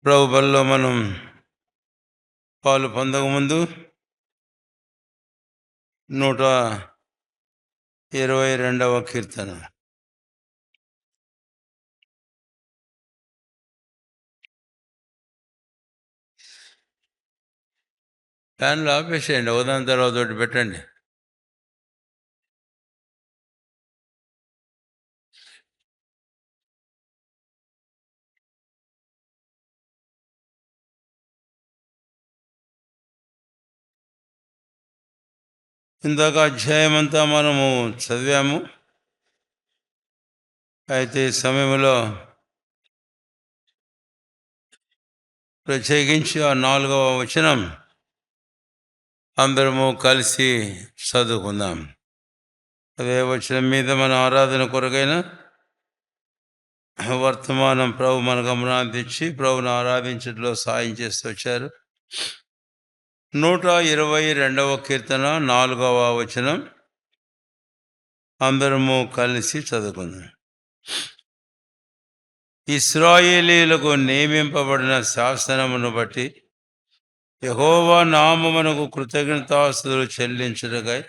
ప్రభు బలిలో మనం పాలు పొందకముందు 122వ కీర్తన. ఫ్యాన్లు ఆపేసేయండి, ఒకదాని తర్వాత ఒకటి పెట్టండి. ఇందాక అధ్యాయం అంతా మనము చదివాము. అయితే ఈ సమయంలో ప్రత్యేకించి ఆ 4వ వచనం అందరము కలిసి చదువుకుందాం. అదే వచనం మీద మన ఆరాధన కొరకైన వర్తమానం ప్రభు మన గమనాన్ని తెచ్చి ప్రభుని ఆరాధించడంలో సాయం చేస్తూ వచ్చారు. 122వ కీర్తన 4వ వచనం అందరము కలిసి చదువుకుందాం. ఇశ్రాయేలీయులకు నియమింపబడిన శాసనమును బట్టి యెహోవా నామమునకు కృతజ్ఞతాస్తుతులు చెల్లించుటకై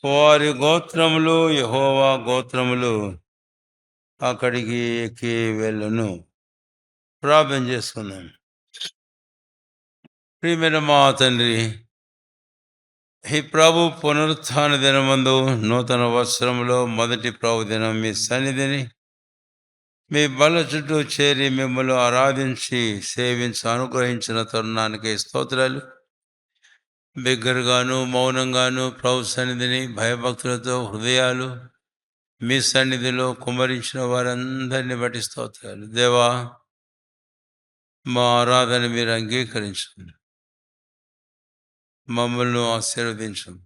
వారి గోత్రములు యెహోవా గోత్రములు అక్కడికి ఎక్కి వెళ్ళును. ప్రార్థన చేసుకుందాం. ప్రియమైన మా తండ్రి, ఈ ప్రభు పునరుత్థాన దినమందు నూతన వస్త్రములో మొదటి ప్రభు దినం మీ సన్నిధిని మీ బల చుట్టూ చేరి మిమ్మల్ని ఆరాధించి సేవించి అనుగ్రహించిన తరుణానికి స్తోత్రాలు. బిగ్గరగాను మౌనంగాను ప్రభు సన్నిధిని భయభక్తులతో హృదయాలు మీ సన్నిధిలో కుమ్మరించిన వారందరినీ బట్టి స్తోత్రాలు. దేవా, మా ఆరాధన మీరు అంగీకరించండి, మమ్మల్ని ఆశీర్వదించండి.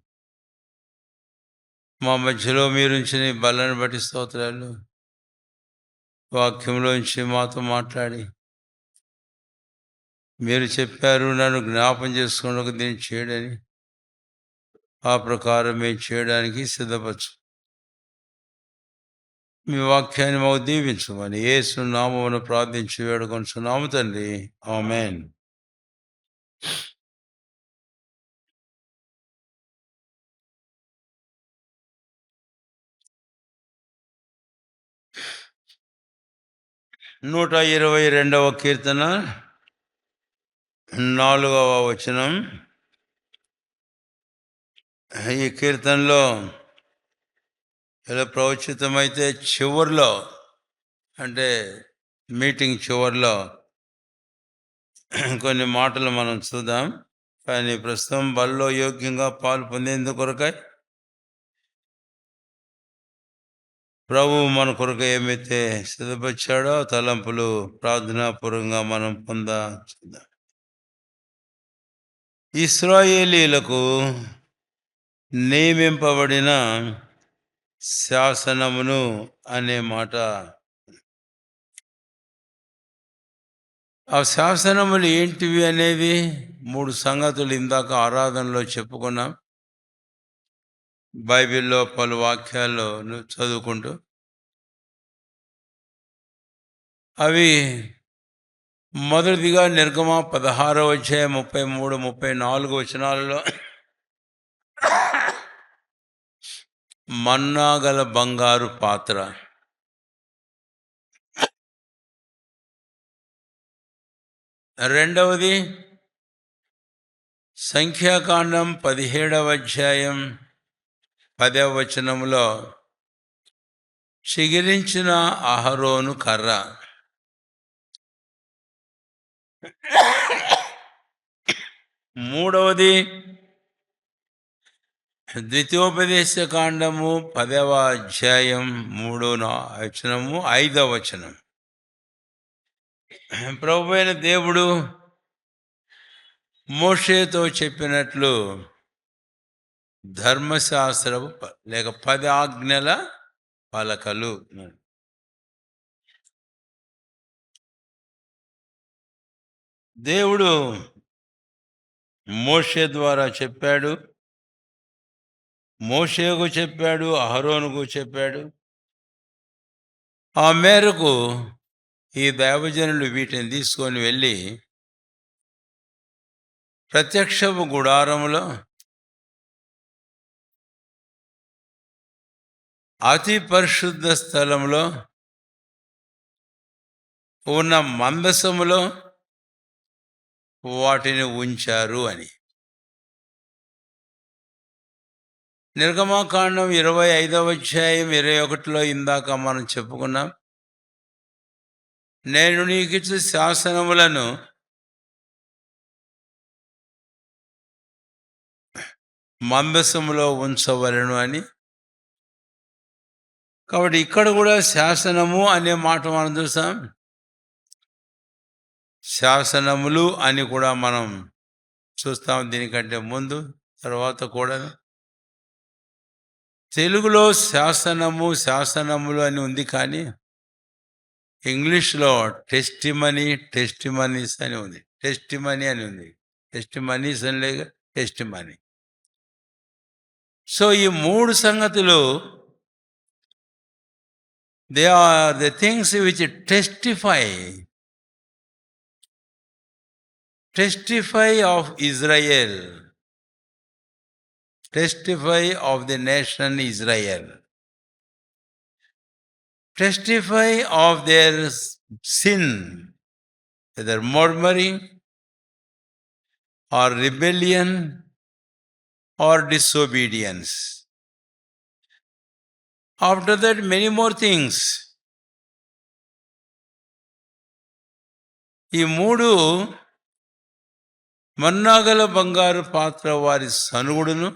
మా మధ్యలో మీరుంచిన బలను బట్టి స్తోత్రాలు. వాక్యంలోంచి మాతో మాట్లాడి మీరు చెప్పారు, నన్ను జ్ఞాపం చేసుకోవడానికి దీన్ని చేయడని. ఆ ప్రకారం మేము చేయడానికి సిద్ధపరచు. మీ వాక్యాన్ని మాకు దీవించమని యేసు నామమున ప్రార్థించి వేడుకొంచున్నాము తండ్రి, ఆమేన్. నూట 122వ కీర్తన 4వ వచనం. ఈ కీర్తనలో ఇలా ప్రవచితమైతే చివరిలో, అంటే మీటింగ్ చివరిలో కొన్ని మాటలు మనం చూద్దాం. కానీ ప్రస్తుతం బల్లో యోగ్యంగా పాలు పొందేందుకు కొరకై ప్రభు మన కొరకు ఏమైతే సిద్ధపరిచాడో తలంపులు ప్రార్థనాపూర్వకంగా మనం చూద్దాం. ఇశ్రాయేలీయులకు నియమింపబడిన శాసనమును అనే మాట. ఆ శాసనములు ఏంటివి అనేది 3 సంగతులు ఇందాక ఆరాధనలో చెప్పుకున్నాం. బైబిల్లో పలు వాక్యాల్లో చదువుకుంటూ అవి మొదటిదిగా నిర్గమ 16వ అధ్యాయం 33, 34 వచనాలలో మన్నా గల బంగారు పాత్ర. రెండవది సంఖ్యాకాండం 17వ అధ్యాయం 10వ వచనంలో చిగిరించిన అహరోను కర్ర. మూడవది ద్వితీయోపదేశ కాండము 10వ అధ్యాయం 3వ వచనము 5వ వచనం. ప్రభు అయిన దేవుడు మోషేతో చెప్పినట్లు ధర్మశాస్త్రము లేక 10 ఆజ్ఞల పలకలు. దేవుడు మోషే ద్వారా చెప్పాడు, మోషేకు చెప్పాడు, అహరోనుకు చెప్పాడు. ఆ మేరకు ఈ దైవజనులు వీటిని తీసుకొని వెళ్ళి ప్రత్యక్షపు గుడారములో అతి పరిశుద్ధ స్థలంలో ఉన్న మందసములో వాటిని ఉంచారు అని. నిర్గమకాండం 25వ అధ్యాయం 21లో ఇందాక మనం చెప్పుకున్నాం. నేను నీకిచ్చు శాసనములను మందసములో ఉంచవలెను అని. కాబట్టి ఇక్కడ కూడా శాసనము అనే మాట మనం చూసాం, శాసనములు అని కూడా మనం చూస్తాం. దీనికంటే ముందు తర్వాత కూడా తెలుగులో శాసనము శాసనములు అని ఉంది, కానీ ఇంగ్లీష్లో టెస్టిమనీస్ అని ఉంది. టెస్టిమనీ అని ఉంది. టెస్టిమనీస్ అని లేక టెస్టిమనీ. సో ఈ మూడు సంగతులు they are the things which testify of Israel, testify of the nation Israel, testify of their sin, whether murmuring or rebellion or disobedience. After that, many more things. ఈ మూడు మన్నాగల బంగారు పాత్ర వారి సనుగుడును,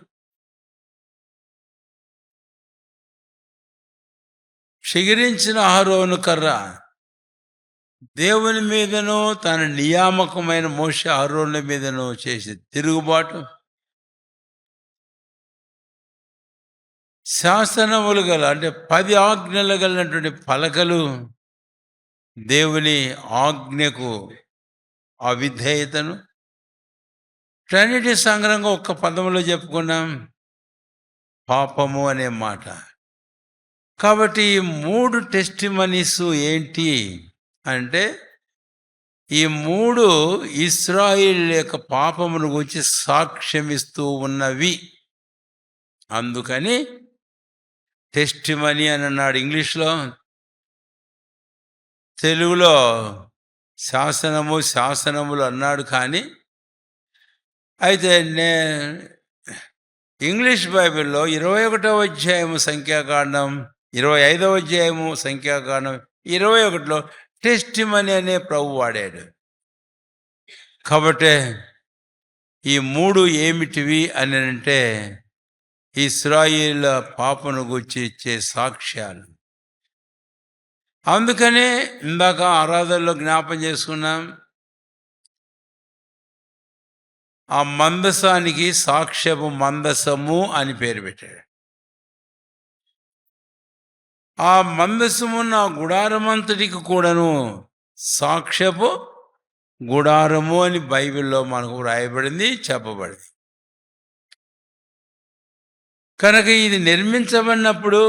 చిగిరించిన అహరోను కర్ర దేవుని మీదను తన నియామకమైన మోషే అహరోనుల మీదను చేసే తిరుగుబాటు, శాసనములు గల అంటే 10 ఆజ్ఞలు కలిగినటువంటి పలకలు దేవుని ఆజ్ఞకు అవిధేయతను, ట్రినిటీ సంగ్రహంగా ఒక్క పదములో చెప్పుకున్నాం, పాపము అనే మాట. కాబట్టి ఈ మూడు టెస్టిమనీస్ ఏంటి అంటే, ఈ మూడు ఇశ్రాయేలు యొక్క పాపమును గురించి సాక్ష్యమిస్తూ ఉన్నవి. అందుకని టెస్టిమనీ అని అన్నాడు ఇంగ్లీష్లో. తెలుగులో శాసనములు అన్నాడు. కానీ అయితే ఇంగ్లీష్ బైబిల్లో 21వ అధ్యాయము సంఖ్యాకాండం, 25వ అధ్యాయము సంఖ్యాకాండం 21లో టెస్టిమనీ అనే ప్రభు వాడాడు. కాబట్టి ఈ మూడు ఏమిటివి అని అంటే, ఇశ్రాయేలు పాపను గురించి ఇచ్చే సాక్ష్యాలు. అందుకనే ఇందాక ఆరాధనలో జ్ఞాపం చేసుకున్నాం, ఆ మందసానికి సాక్ష్యపు మందసము అని పేరు పెట్టాడు. ఆ మందసమున్న గుడారమంతటికి కూడాను సాక్ష్యపు గుడారము అని బైబిల్లో మనకు రాయబడింది, చెప్పబడింది. కనుక ఇది నిర్మించబడినప్పుడు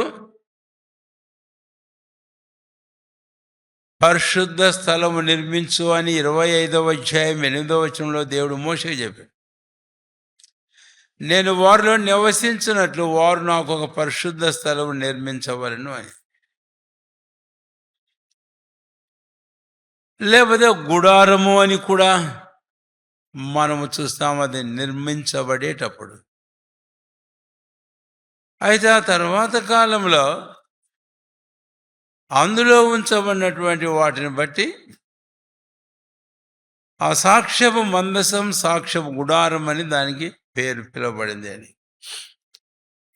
పరిశుద్ధ స్థలము నిర్మించు అని 25వ అధ్యాయం 8వ వచనంలో దేవుడు మోషేకు చెప్పాడు. నేను వారిలో నివసించినట్లు వారు నాకు ఒక పరిశుద్ధ స్థలము నిర్మించవలను అని. లేకపోతే గుడారము అని కూడా మనము చూస్తాం, అది నిర్మించబడేటప్పుడు. అయితే ఆ తర్వాత కాలంలో అందులో ఉంచబడినటువంటి వాటిని బట్టి ఆ సాక్ష్యపు మందసం, సాక్ష్యపు గుడారం అని దానికి పేరు పిలువబడింది అని.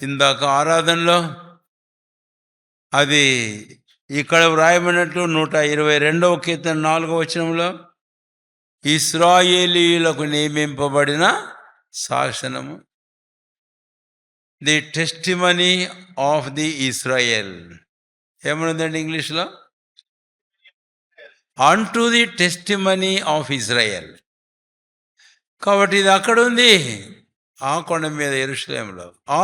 ఇందాక ఆరాధనలో అది ఇక్కడ వ్రాయబడినట్లు 122వ కీర్తన 4వ వచనంలో ఇశ్రాయేలీయులకు నియమింపబడిన శాసనము, the testimony of the Israel. ఏమనుందండి ఇంగ్లీష్లో? అంటూ ది టెస్టిమనీ ఆఫ్ ఇజ్రాయెల్. కాబట్టి ఇది అక్కడ ఉంది, ఆ కొండ మీద యెరూషలేములో. ఆ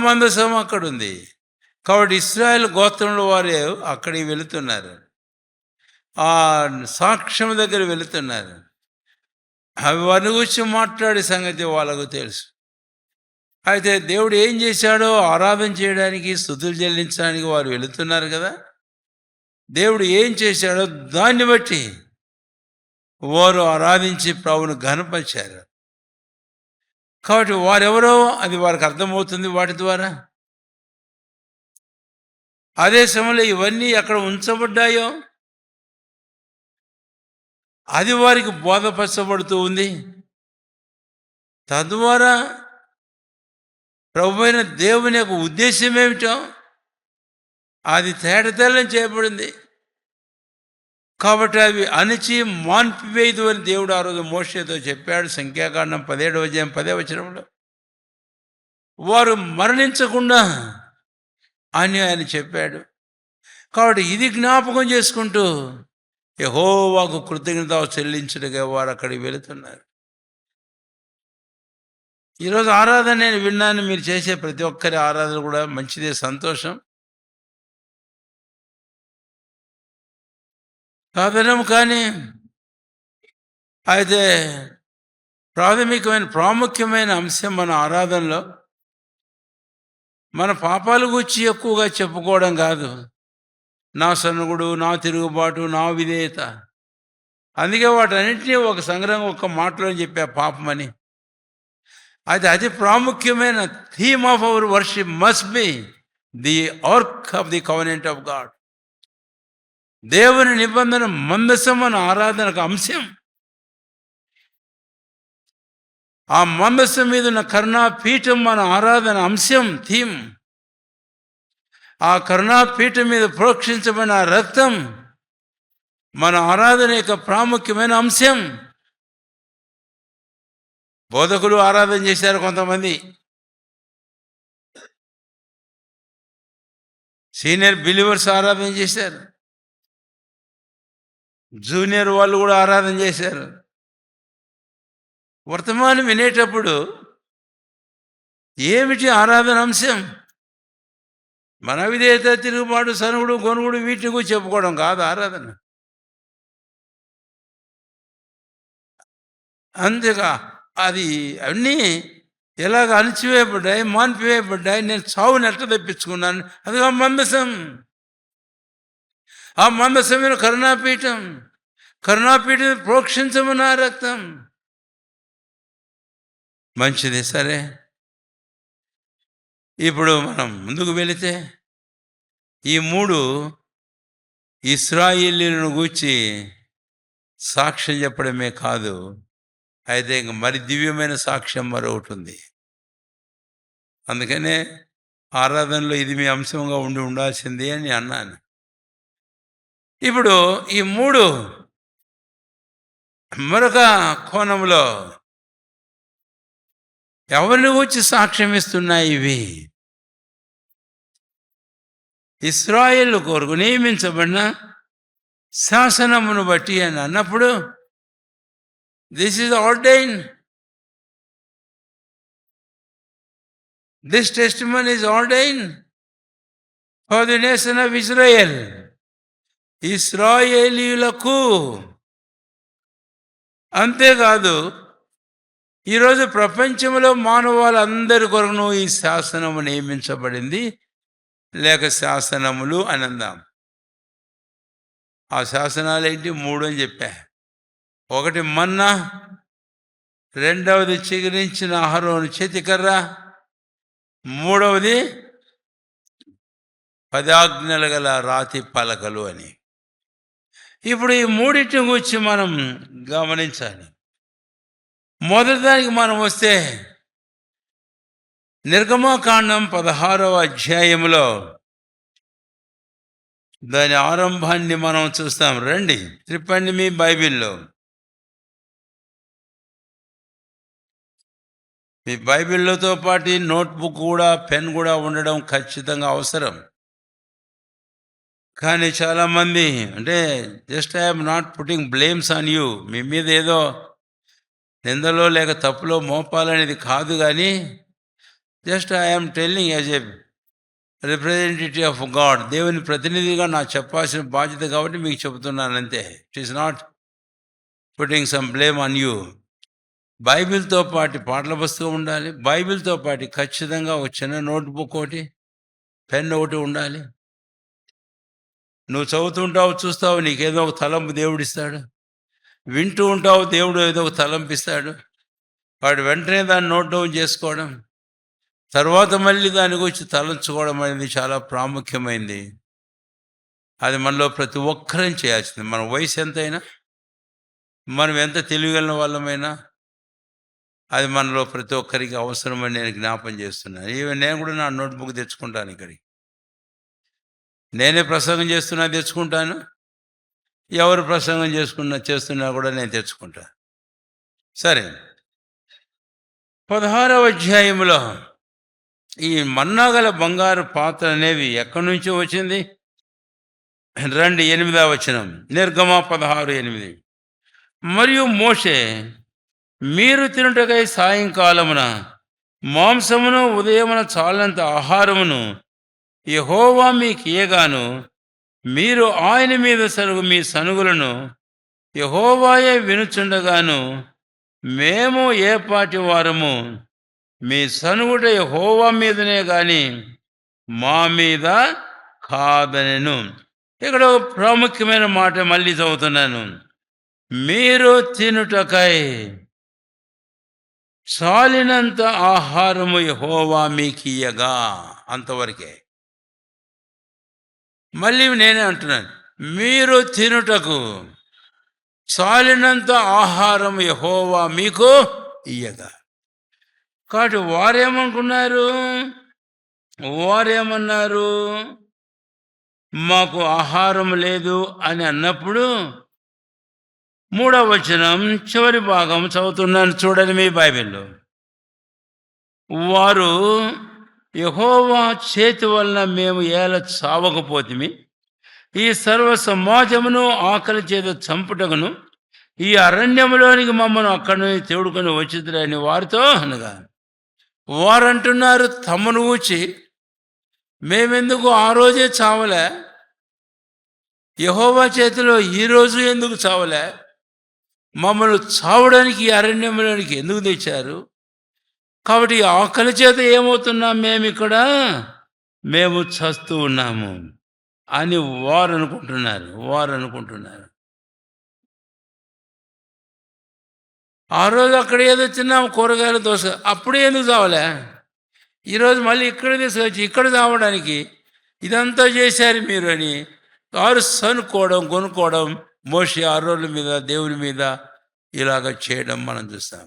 మందసం అక్కడ ఉంది. కాబట్టి ఇశ్రాయేల్ గోత్రంలో వారు అక్కడికి వెళుతున్నారు. ఆ సాక్ష్యం దగ్గర వెళుతున్నారు. అవి వారిని గురించి మాట్లాడే సంగతి వాళ్ళకు తెలుసు. అయితే దేవుడు ఏం చేశాడో ఆరాధన చేయడానికి, స్తుతులు చెల్లించడానికి వారు వెళుతున్నారు కదా! దేవుడు ఏం చేశాడో దాన్ని బట్టి వారు ఆరాధించి ప్రభువును ఘనపరిచారు. కాబట్టి వారెవరో అది వారికి అర్థమవుతుంది వాటి ద్వారా. అదే సమయంలో ఇవన్నీ ఎక్కడ ఉంచబడ్డాయో అది వారికి బోధపరచబడుతూ ఉంది. తద్వారా ప్రభువైన దేవుని యొక్క ఉద్దేశం ఏమిటో అది తేటతెల్లం చేయబడింది. కాబట్టి అవి అణిచి మాన్పివేయదు అని దేవుడు ఆ రోజు మోషేతో చెప్పాడు. సంఖ్యాకాండం 17వ అధ్యాయం 10వ వచనంలో వారు మరణించకుండా అని ఆయన చెప్పాడు. కాబట్టి ఇది జ్ఞాపకం చేసుకుంటూ యెహోవాకు కృతజ్ఞత చెల్లించుటగా వారు అక్కడికి వెళుతున్నారు. ఈరోజు ఆరాధన నేను విన్నాను. మీరు చేసే ప్రతి ఒక్కరి ఆరాధన కూడా మంచిదే, సంతోషం. కాదనము కానీ అయితే ప్రాముఖ్యమైన అంశం మన ఆరాధనలో మన పాపాల గురించి ఎక్కువగా చెప్పుకోవడం కాదు. నా సనుగుడు, నా తిరుగుబాటు, నా విధేయత. అందుకే వాటన్నింటినీ ఒక సంగ్రహం ఒక మాటలో చెప్పా పాపమని. అయితే అతి ప్రాముఖ్యమైన theme of our worship must be the ark of the covenant of God. దేవుని నిబంధన మందసం మన ఆరాధనకు అంశం. ఆ మందసం మీద ఉన్న కరుణాపీఠం మన ఆరాధన అంశం, థీమ్. ఆ కరుణాపీఠం మీద ప్రోక్షించబడిన రక్తం మన ఆరాధన యొక్క ప్రాముఖ్యమైన అంశం. బోధకులు ఆరాధన చేశారు, కొంతమంది సీనియర్ బిలీవర్స్ ఆరాధన చేశారు, జూనియర్ వాళ్ళు కూడా ఆరాధన చేశారు. వర్తమానం వినేటప్పుడు ఏమిటి ఆరాధన అంశం? మన విధేయత, తిరుగుబాటు, సనుగుడు, గొనుగుడు వీటిని కూడా చెప్పుకోవడం కాదు ఆరాధన. అంతేగా అది అన్నీ ఎలాగ అణిచివేయబడ్డాయి, మాన్పివేయబడ్డాయి. నేను చావుని ఎట్లా తెప్పించుకున్నాను, అది ఆ మందసం. ఆ మందసమైన కరుణాపీఠం, కరుణాపీఠం ప్రోక్షించమన్న రక్తం. మంచిది, సరే. ఇప్పుడు మనం ముందుకు వెళితే ఈ 3 ఇశ్రాయేలీయులను గూర్చి సాక్ష్యం చెప్పడమే కాదు, అయితే ఇంక మరి దివ్యమైన సాక్ష్యం మరొకటి ఉంది. అందుకనే ఆరాధనలో ఇది మీ అంశంగా ఉండాల్సిందే అని అన్నాను. ఇప్పుడు ఈ 3 మరొక కోణంలో ఎవరిని వచ్చి సాక్ష్యం ఇస్తున్నాయి ఇవి? ఇశ్రాయేలు కొరకు నియమించబడిన శాసనమును బట్టి అని అన్నప్పుడు this is ordain. This testimony is ordain for the nation of Israel. ఇశ్రాయేలీయులకు. అంతేకాదు, ఈరోజు ప్రపంచంలో మానవాళ్ళందరి కొరకును ఈ శాసనము నియమించబడింది, లేక శాసనములు అని అందాం. ఆ శాసనాలు ఏంటి? 3 అని చెప్పా. ఒకటి మన్నా, రెండవది చిగురించిన అహరోను చేతికర్ర, మూడవది 10 ఆజ్ఞలు గల రాతి పలకలు అని. ఇప్పుడు ఈ 3 గురించి మనం గమనించాలి. మొదటిదానికి మనం వస్తే నిర్గమకాండం 16వ అధ్యాయంలో దాని ఆరంభాన్ని మనం చూస్తాం. రండి, త్రిప్పండి మీ బైబిల్లో. మీ బైబిల్లోతో పాటు నోట్బుక్ కూడా, పెన్ కూడా ఉండడం ఖచ్చితంగా అవసరం. కానీ చాలామంది అంటే just I'm not putting blames on you, మీ మీద ఏదో నిందలో లేక తప్పులో మోపాలనేది కాదు, కానీ just I'm telling as a representative of God, దేవుని ప్రతినిధిగా నాకు చెప్పాల్సిన బాధ్యత కాబట్టి మీకు చెబుతున్నాను అంతే. It is not putting some blame on you. బైబిల్తో పాటు పాటల పుస్తకం ఉండాలి, బైబిల్తో పాటు ఖచ్చితంగా ఒక చిన్న నోట్బుక్ ఒకటి, పెన్ ఒకటి ఉండాలి. నువ్వు చదువుతుంటావు, చూస్తావు, నీకేదో ఒక తలంపు దేవుడిస్తాడు. వింటూ ఉంటావు, దేవుడు ఏదో ఒక తలంపిస్తాడు. వాడు వెంటనే దాన్ని నోట్ డౌన్ చేసుకోవడం, తర్వాత మళ్ళీ దాని గురించి తలంచుకోవడం అనేది చాలా ప్రాముఖ్యమైనది. అది మనలో ప్రతి ఒక్కరం చేయాల్సింది. మన వయసు ఎంతైనా, మనం ఎంత తెలివిగలిగిన వాళ్ళమైనా, అది మనలో ప్రతి ఒక్కరికి అవసరమని నేను జ్ఞాపం చేస్తున్నాను. ఈవెన్ నేను కూడా నా నోట్బుక్ తెచ్చుకుంటాను ఇక్కడికి. నేనే ప్రసంగం చేస్తున్నా తెచ్చుకుంటాను, ఎవరు ప్రసంగం చేస్తున్నా కూడా నేను తెచ్చుకుంటాను. సరే, 16వ అధ్యాయంలో ఈ మన్నాగల బంగారు పాత్ర అనేవి ఎక్కడి నుంచి వచ్చింది? రండి, 8వ వచనం, నిర్గమ 16:8. మరియు మోషే, మీరు తినుటకై సాయంకాలమున మాంసమును ఉదయమున చాలినంత ఆహారమును యెహోవా మీకు ఇయ్యగాను, మీరు ఆయన మీద సరుగు మీ సనుగులను యెహోవాయే వినుచుండగాను, మేము ఏ పాటి వారము, మీ సనుగుట యెహోవా మీదనే గాని మా మీద కాదనెను. ఇక్కడ ఒక ప్రాముఖ్యమైన మాట మళ్ళీ చదువుతున్నాను. మీరు తినుటకై చాలినంత ఆహారము యెహోవా మీకియ్యగా, అంతవరకే. మళ్ళీ నేనే అంటున్నాను, మీరు తినుటకు చాలినంత ఆహారం యెహోవా మీకు ఇయ్యగా. కాబట్టి వారేమన్నారు? మాకు ఆహారం లేదు అని అన్నప్పుడు, 3వ వచనం చివరి భాగం చదువుతున్నాను, చూడండి మీ బైబిల్లో. వారు, యెహోవా చేతి వలన మేము ఏల చావకపోతిమి, ఈ సర్వ సమాజమును ఆకలి చేత చంపుటకును ఈ అరణ్యములోనికి మమ్మను అక్కడి నుంచి తేడుకొని వచ్చిందని వారితో అనగా, వారంటున్నారు తమను ఊచి, మేమెందుకు ఆ రోజే చావలే, యెహోవా చేతిలో ఈరోజు ఎందుకు చావలే, మమ్మల్ని చావడానికి ఈ అరణ్యంలోనికి ఎందుకు తెచ్చారు? కాబట్టి ఆకలి చేత ఏమవుతున్నాం మేమిక్కడ, మేము చస్తూ ఉన్నాము అని వారు అనుకుంటున్నారు. ఆ రోజు అక్కడ ఏదో తిన్నాము, కూరగాయల దోశ, అప్పుడే ఎందుకు చావలే, ఈరోజు మళ్ళీ ఇక్కడ తీసుకొచ్చి ఇక్కడ చావడానికి ఇదంతా చేశారు మీరు అని వారు కొనుక్కోవడం, మోషే అహరోనుల మీద, దేవుని మీద ఇలాగ చేయడం మనం చూస్తాం.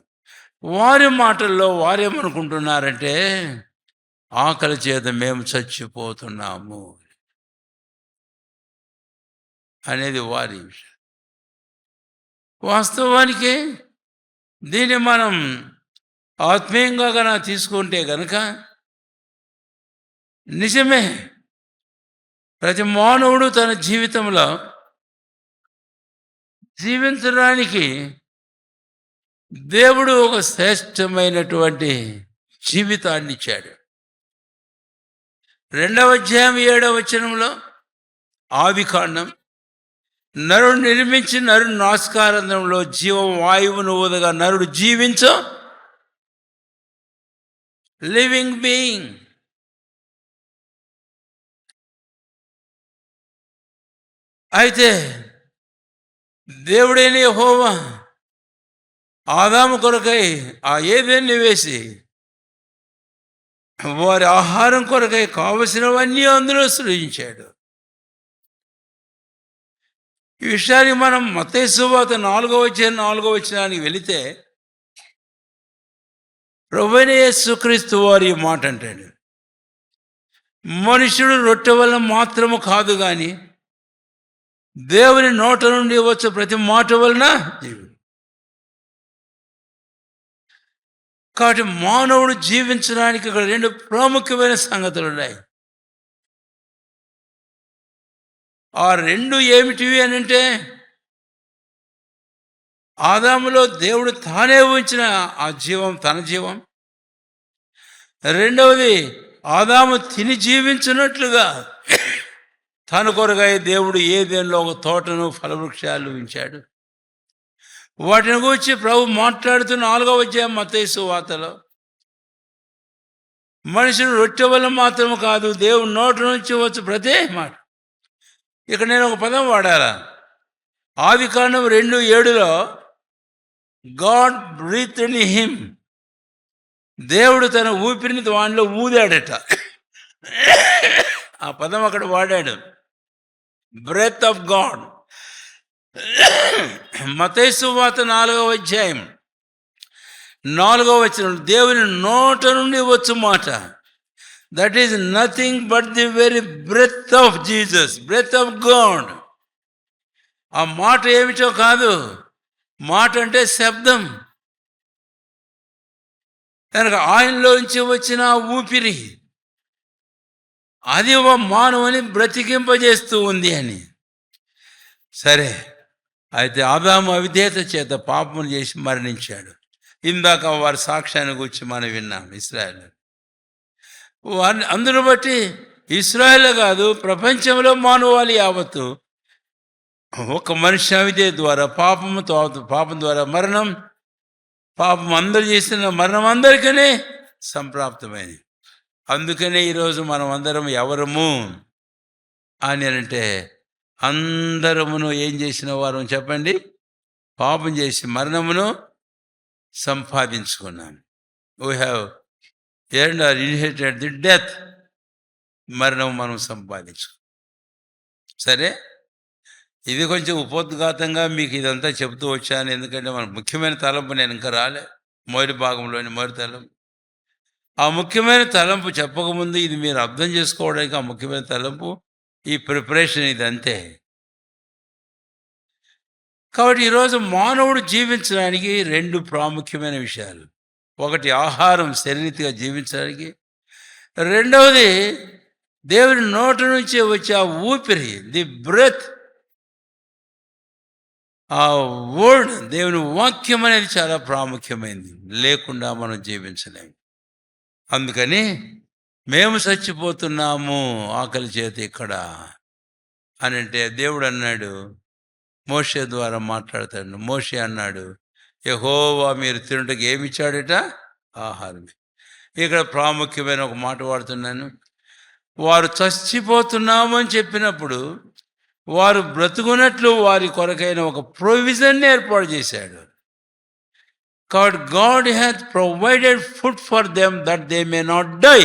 వారి మాటల్లో వారేమనుకుంటున్నారంటే, ఆకలి చేత మేము చచ్చిపోతున్నాము అనేది వారి విషయం. వాస్తవానికి దీన్ని మనం ఆత్మీయంగా కనుక తీసుకుంటే కనుక నిజమే, ప్రతి మానవుడు తన జీవితంలో జీవించడానికి దేవుడు ఒక శ్రేష్టమైనటువంటి జీవితాన్ని ఇచ్చాడు. 2వ అధ్యాయం 7వ వచనంలో, ఆదికాండం, నరుడు నిర్మించి నరుడు నాసికారంధ్రంలో జీవవాయువును ఊదగా నరుడు జీవించు లివింగ్ బీయింగ్. అయితే దేవుడైన యెహోవా ఆదాము కొరకై ఆ ఏదెన్ని వేసి వారి ఆహారం కొరకై కావలసినవన్నీ అందులో సృజించాడు. ఈ విషయానికి మనం మత్తయి సువార్త 4వ అధ్యాయం 4వ వచనానికి వెళితే, ప్రభువైన యేసుక్రీస్తు వారి మాట అంటాడు, మనుషుడు రొట్టె వల్ల మాత్రము కాదు కానీ దేవుని నోట నుండి వచ్చే ప్రతి మాట వలన జీవి. కాబట్టి మానవుడు జీవించడానికి ఇక్కడ 2 ప్రాముఖ్యమైన సంగతులు ఉన్నాయి. ఆ 2 ఏమిటివి అని అంటే, ఆదాములో దేవుడు తానే ఉంచిన ఆ జీవం, తన జీవం. రెండవది, ఆదాము తిని జీవించినట్లుగా తన కొరకై దేవుడు ఏదెన్లో ఒక తోటను ఫలవృక్షాలు ఉంచాడు. వాటిని గురించి ప్రభు మాట్లాడుతూ 4వ అధ్యాయం మత్తయి సువార్తలో, మనుషులు రొట్టె వల్ల మాత్రం కాదు, దేవుని నోటి నుంచి వచ్చు ప్రతి మాట. ఇక్కడ నేను ఒక పదం వాడాలా. ఆదికాండం 2:7లో గాడ్ బ్రీత్ ఇన్ హిమ్, దేవుడు తన ఊపిరిని వానిలో ఊదాడట. ఆ పదం అక్కడ వాడాడు, బ్రెత్ ఆఫ్ గాడ్. మత్తయి సువార్త 4వ అధ్యాయం 4వ వచనం, దేవుని నోట నుండి వచ్చు మాట. That is nothing but the very breath of Jesus, breath of God. ఆ మాట ఏమిటో కాదు, మాట అంటే శబ్దం. కనుక ఆయనలోంచి వచ్చిన ఊపిరి అది మానవుని బ్రతికింపజేస్తూ ఉంది అని. సరే, అయితే ఆదాము అవిధేయత చేత పాపం చేసి మరణించాడు. ఇందాక వారి సాక్ష్యాన్ని గురించి మనం విన్నాం. ఇశ్రాయేల్ వారిని అందును బట్టి ఇశ్రాయేల్ కాదు, ప్రపంచంలో మానవాళి యావత్తు ఒక మనిషి అవిధేయ ద్వారా పాపం ద్వారా మరణం, పాపం అందరు చేసిన మరణం అందరికీ సంప్రాప్తమైంది. అందుకనే ఈరోజు మనం అందరం ఎవరము అని అంటే, అందరమును ఏం చేసిన వారు చెప్పండి? పాపం చేసి మరణమును సంపాదించుకున్నాం. We have earned or inherited the death. మరణం మనం సంపాదించుకున్నాం. సరే, ఇది కొంచెం ఉపోద్ఘాతంగా మీకు ఇదంతా చెబుతూ వచ్చాను, ఎందుకంటే మన ముఖ్యమైన తలంపు నేను ఇంకా రాలే. మొదటి భాగంలోని మొదటి తలంపు, ఆ ముఖ్యమైన తలంపు చెప్పకముందు ఇది మీరు అర్థం చేసుకోవడానికి ఆ ముఖ్యమైన తలంపు, ఈ ప్రిపరేషన్ ఇది అంతే. కాబట్టి ఈరోజు మానవుడు జీవించడానికి 2 ప్రాముఖ్యమైన విషయాలు. ఒకటి ఆహారం, శరీరీతిగా జీవించడానికి. రెండవది దేవుని నోటి నుంచి వచ్చే ఆ ఊపిరి, ది బ్రెత్. ఆ వర్డ్, దేవుని వాక్యం అనేది చాలా ప్రాముఖ్యమైనది. లేకుండా మనం జీవించలేము. అందుకని మేము చచ్చిపోతున్నాము ఆకలి చేతి ఇక్కడ అని అంటే, దేవుడు అన్నాడు, మోషే ద్వారా మాట్లాడతాడు. మోషే అన్నాడు, యెహోవా మీరు తినటకు ఏమి ఇచ్చాడట? ఆహారమే. ఇక్కడ ప్రాముఖ్యమైన ఒక మాట వాడుతున్నాను. వారు చచ్చిపోతున్నాము అని చెప్పినప్పుడు వారు బ్రతుకున్నట్లు వారి కొరకైన ఒక ప్రొవిజన్ ఏర్పాటు చేశాడు. కాబట్టి God hath provided food for them that they may not die.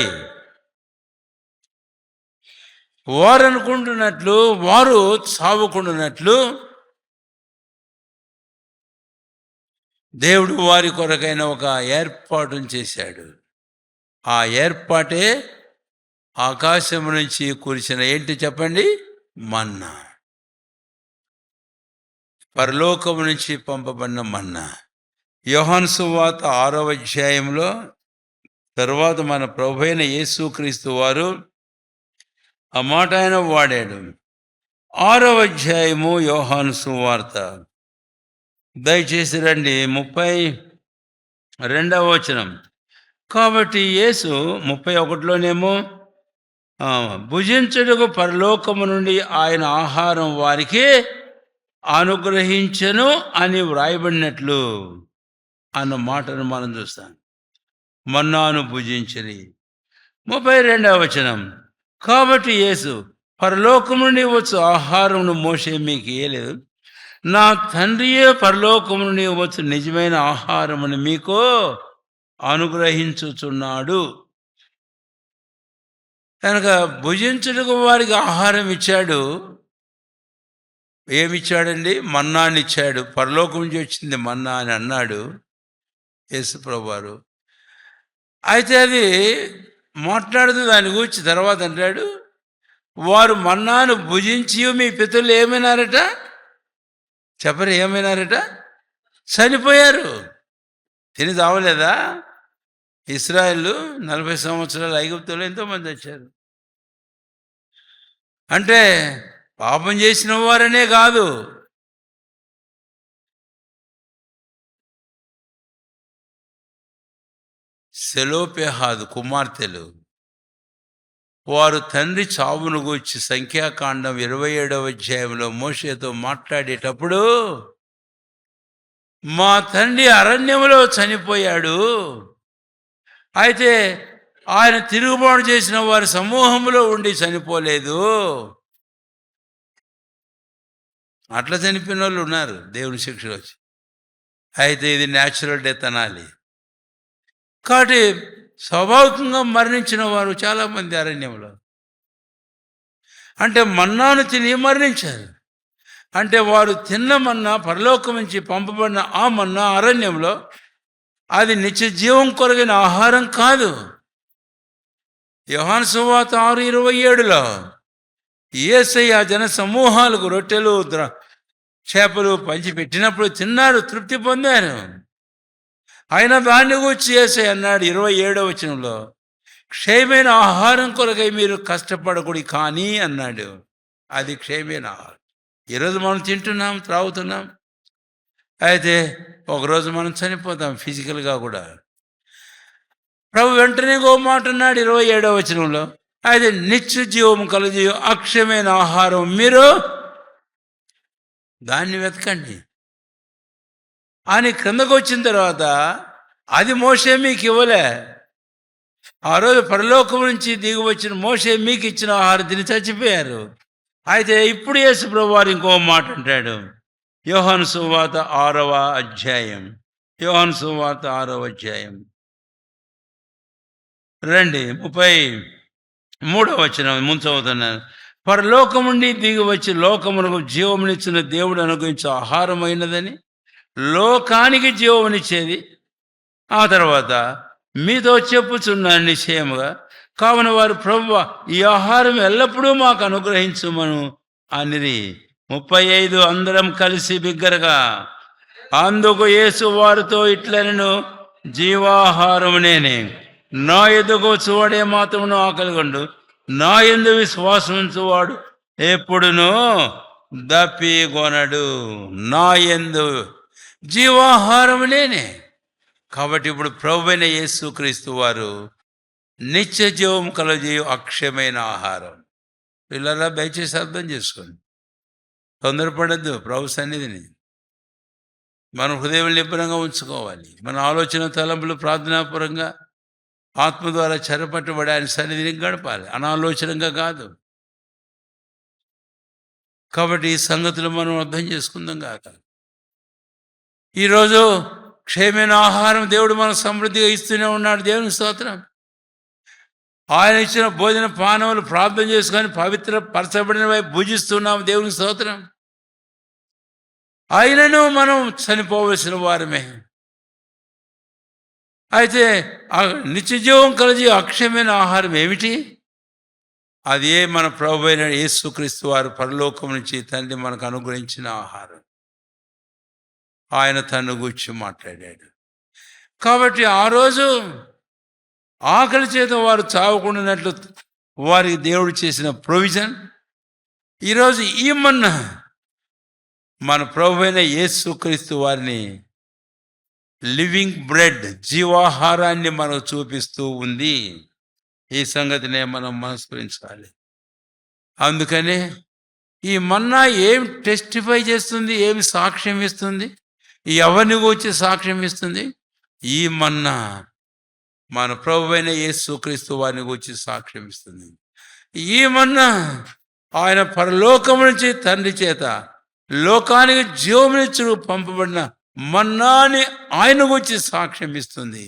వారు అనుకుంటున్నట్లు వారు సావుకుంటున్నట్లు దేవుడు వారి కొరకైన ఒక ఏర్పాటును చేశాడు. ఆ ఏర్పాటే ఆకాశం నుంచి కురిసిన ఏంటి చెప్పండి? మన్నా. పరలోకము నుంచి పంపబడిన మన్నా. యోహాను సువార్త 6వ అధ్యాయంలో తర్వాత మన ప్రభువైన యేసుక్రీస్తు వారు ఆ మాట ఆయన వాడాడు. 6వ అధ్యాయము యోహాను సువార్త, దయచేసి రండి, 32వ వచనం. కాబట్టి యేసు 31లోనేమో భుజించుటకు పరలోకము నుండి ఆయన ఆహారం వారికి అనుగ్రహించను అని వ్రాయబడినట్లు అన్న మాటను మనం చూస్తాం. మన్నాను భుజించని. 32వ వచనం. కాబట్టి యేసు, పరలోకం నుండి వచ్చు ఆహారమును మోషే మీకు ఇయ్యలేదు, నా తండ్రియే పరలోకం నుండి వచ్చు నిజమైన ఆహారమును మీకు అనుగ్రహించుచున్నాడు. కనుక భుజించుటకు వారికి ఆహారం ఇచ్చాడు. ఏమిచ్చాడండి? మన్నాని ఇచ్చాడు. పరలోకం నుంచి వచ్చింది మన్నా అని అన్నాడు యేసు ప్రభువారు. అయితే అది మాట్లాడుతూ దాని గురించి తర్వాత అంటాడు, వారు మన్నాను భుజించి మీ పితరులు ఏమైనారట? చెప్పరు, ఏమైనారట? చనిపోయారు. తిని చావలేదా? ఇశ్రాయేలు 40 సంవత్సరాలు ఐగుప్తులో ఎంతోమంది వచ్చారు. అంటే పాపం చేసిన వారనే కాదు, సెలోపెహాదు కుమార్తెలు, వారు తండ్రి చావును గూర్చి సంఖ్యాకాండం 27వ అధ్యాయంలో మోషేతో మాట్లాడేటప్పుడు, మా తండ్రి అరణ్యములో చనిపోయాడు, అయితే ఆయన తిరుగుబాటు చేసిన వారి సమూహంలో ఉండి చనిపోలేదు. అట్లా చనిపోయిన వాళ్ళు ఉన్నారు దేవుని శిక్షలో వచ్చి. అయితే ఇది న్యాచురల్ డెత్ అనాలి. కాబట్టి స్వాభావికంగా మరణించిన వారు చాలామంది అరణ్యంలో. అంటే మన్నాను తిని మరణించారు. అంటే వారు తిన్న మన్నా, పరలోకం నుంచి పంపబడిన ఆ మన్నా అరణ్యంలో అది నిత్య జీవం కొరగిన ఆహారం కాదు. యోహాను సువార్త 6:27లో యేసయ్య జన సమూహాలకు రొట్టెలు చేపలు పంచిపెట్టినప్పుడు తిన్నారు, తృప్తి పొందారు. ఆయన దాన్ని గురించి యేసయ్య అన్నాడు 27వ వచనంలో, క్షయమైన ఆహారం కొరకై మీరు కష్టపడకూడదు కానీ అన్నాడు. అది క్షయమైన ఆహారం. ఈరోజు మనం తింటున్నాం, త్రాగుతున్నాం, అయితే ఒకరోజు మనం చనిపోతాం ఫిజికల్గా కూడా. ప్రభు వెంటనే గో మాట అన్నాడు 27వ వచనంలో, అయితే నిత్య జీవం కలజీవం అక్షయమైన ఆహారం మీరు దాన్ని వెతకండి అని క్రిందకు వచ్చిన తర్వాత, అది మోషే మీకు ఇవ్వలే. ఆ రోజు పరలోకం నుంచి దిగి వచ్చిన మోషే మీకు ఇచ్చిన ఆహారం తిని చచ్చిపోయారు. అయితే ఇప్పుడు యేసు ప్రభు వారు ఇంకో మాట అంటాడు. యోహాను సువార్త 6వ అధ్యాయం, యోహాను సువార్త 6వ అధ్యాయం రండి 33వ వచనం ముందు చదువుతున్నాను. పరలోకం నుండి దిగి వచ్చి లోకమునకు జీవమునిచ్చిన దేవుడు అనుగ్రహించే ఆహారమైనదని, లోకానికి జీవమునిచ్చేది. ఆ తర్వాత మీతో చెప్పుచున్నాను నిశ్చయముగా, కావున వారు ప్రభువా ఈ ఆహారం ఎల్లప్పుడూ మాకు అనుగ్రహించుమను అనిరి. 35 అందరం కలిసి బిగ్గరగా, అందుకు యేసు వారితో ఇట్లనెను, జీవాహారము నేనే, నా ఎదుగు చూడే మాత్రమును ఆకలిగొండు, నా యందు విశ్వాసం ఉంచువాడు ఎప్పుడునూ దప్పిగొనడు. నా యందు జీవాహారము నేనే. కాబట్టి ఇప్పుడు ప్రభువైన యేసుక్రీస్తు వారు నిత్య జీవం కలజేయు అక్షయమైన ఆహారం. పిల్లలా దయచేసి అర్థం చేసుకోండి, తొందరపడద్దు. ప్రభు సన్నిధిని మన హృదయం నిబ్బరంగా ఉంచుకోవాలి. మన ఆలోచన తలంపులు ప్రార్థనాపరంగా ఆత్మ ద్వారా చెరపట్టబడి ఆయన సన్నిధిని గడపాలి, అనాలోచనంగా కాదు. కాబట్టి ఈ సంగతులు మనం అర్థం చేసుకుందాం కాక. ఈరోజు క్షయమైన ఆహారం దేవుడు మనకు సమృద్ధిగా ఇస్తూనే ఉన్నాడు. దేవుని స్తోత్రం. ఆయన ఇచ్చిన భోజన పానములు ప్రార్థన చేసుకొని పవిత్ర పరచబడినవై భుజిస్తున్నాం. దేవుని స్తోత్రం. ఆయనను మనం చనిపోవలసిన వారమే. అయితే నిత్యజీవం కలిగి అక్షయమైన ఆహారం ఏమిటి? అదే మన ప్రభువైన యేసుక్రీస్తు వారు పరలోకం నుంచి తండ్రి మనకు అనుగ్రహించిన ఆహారం. ఆయన తను గూర్చి మాట్లాడాడు. కాబట్టి ఆ రోజు ఆకలి చేత వారు చావకుండానట్లు వారికి దేవుడు చేసిన ప్రొవిజన్. ఈరోజు ఈ మన్నా మన ప్రభువైన యేసుక్రీస్తు వారిని లివింగ్ బ్రెడ్, జీవాహారాన్ని మనకు చూపిస్తూ ఉంది. ఈ సంగతినే మనం మనస్మరించాలి. అందుకనే ఈ మన్నా ఏం టెస్టిఫై చేస్తుంది, ఏమి సాక్ష్యం ఇస్తుంది, ఎవరిని గురించి సాక్ష్యం ఇస్తుంది? ఈ మన్నా మన ప్రభువైన యేసుక్రీస్తు వారిని గురించి సాక్ష్యం ఇస్తుంది. ఈ మన్నా ఆయన పరలోకం నుంచి తండ్రి చేత లోకానికి జీవమునిచ్చుడు పంపబడిన మన్నాని ఆయన గురించి సాక్ష్యం ఇస్తుంది.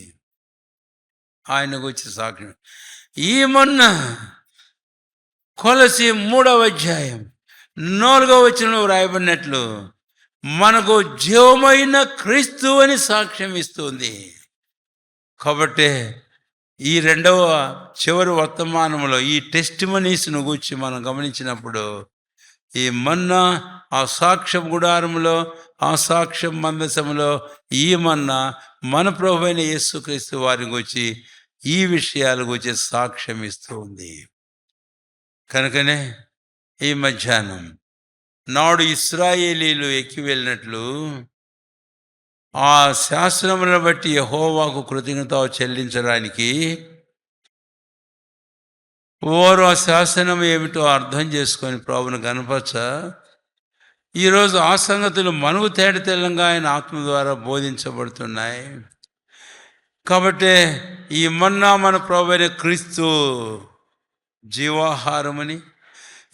ఆయన గురించి సాక్ష్యం. ఈ మన్నా కొలసి 3వ అధ్యాయం 4వ వచనంలో వ్రాయబడినట్లు మనకు జీవమైన క్రీస్తు అని సాక్ష్యం ఇస్తుంది. కాబట్టి ఈ రెండవ చివరి వర్తమానంలో ఈ టెస్టిమనీస్ను గురించి మనం గమనించినప్పుడు ఈ మన్నా ఆ సాక్ష్యం గుడారంలో, ఆ సాక్ష్యం మందసంలో ఈ మన్నా మన ప్రభువైన యేసుక్రీస్తు వారి గురించి ఈ విషయాల గురించి సాక్ష్యం ఇస్తూ ఉంది. కనుకనే ఈ మధ్యాహ్నం నాడు ఇశ్రాయేలీలు ఎక్కి వెళ్ళినట్లు ఆ శాసనములను బట్టి యెహోవాకు కృతజ్ఞత చెల్లించడానికి వారు ఆ శాసనం ఏమిటో అర్థం చేసుకొని ప్రభువును కనపరచ ఈరోజు ఆ సంగతులు మనకు తేటతెల్లంగా ఆయన ఆత్మ ద్వారా బోధించబడుతున్నాయి. కాబట్టి ఈ మన్నా మన ప్రభువైన క్రీస్తు జీవాహారమని,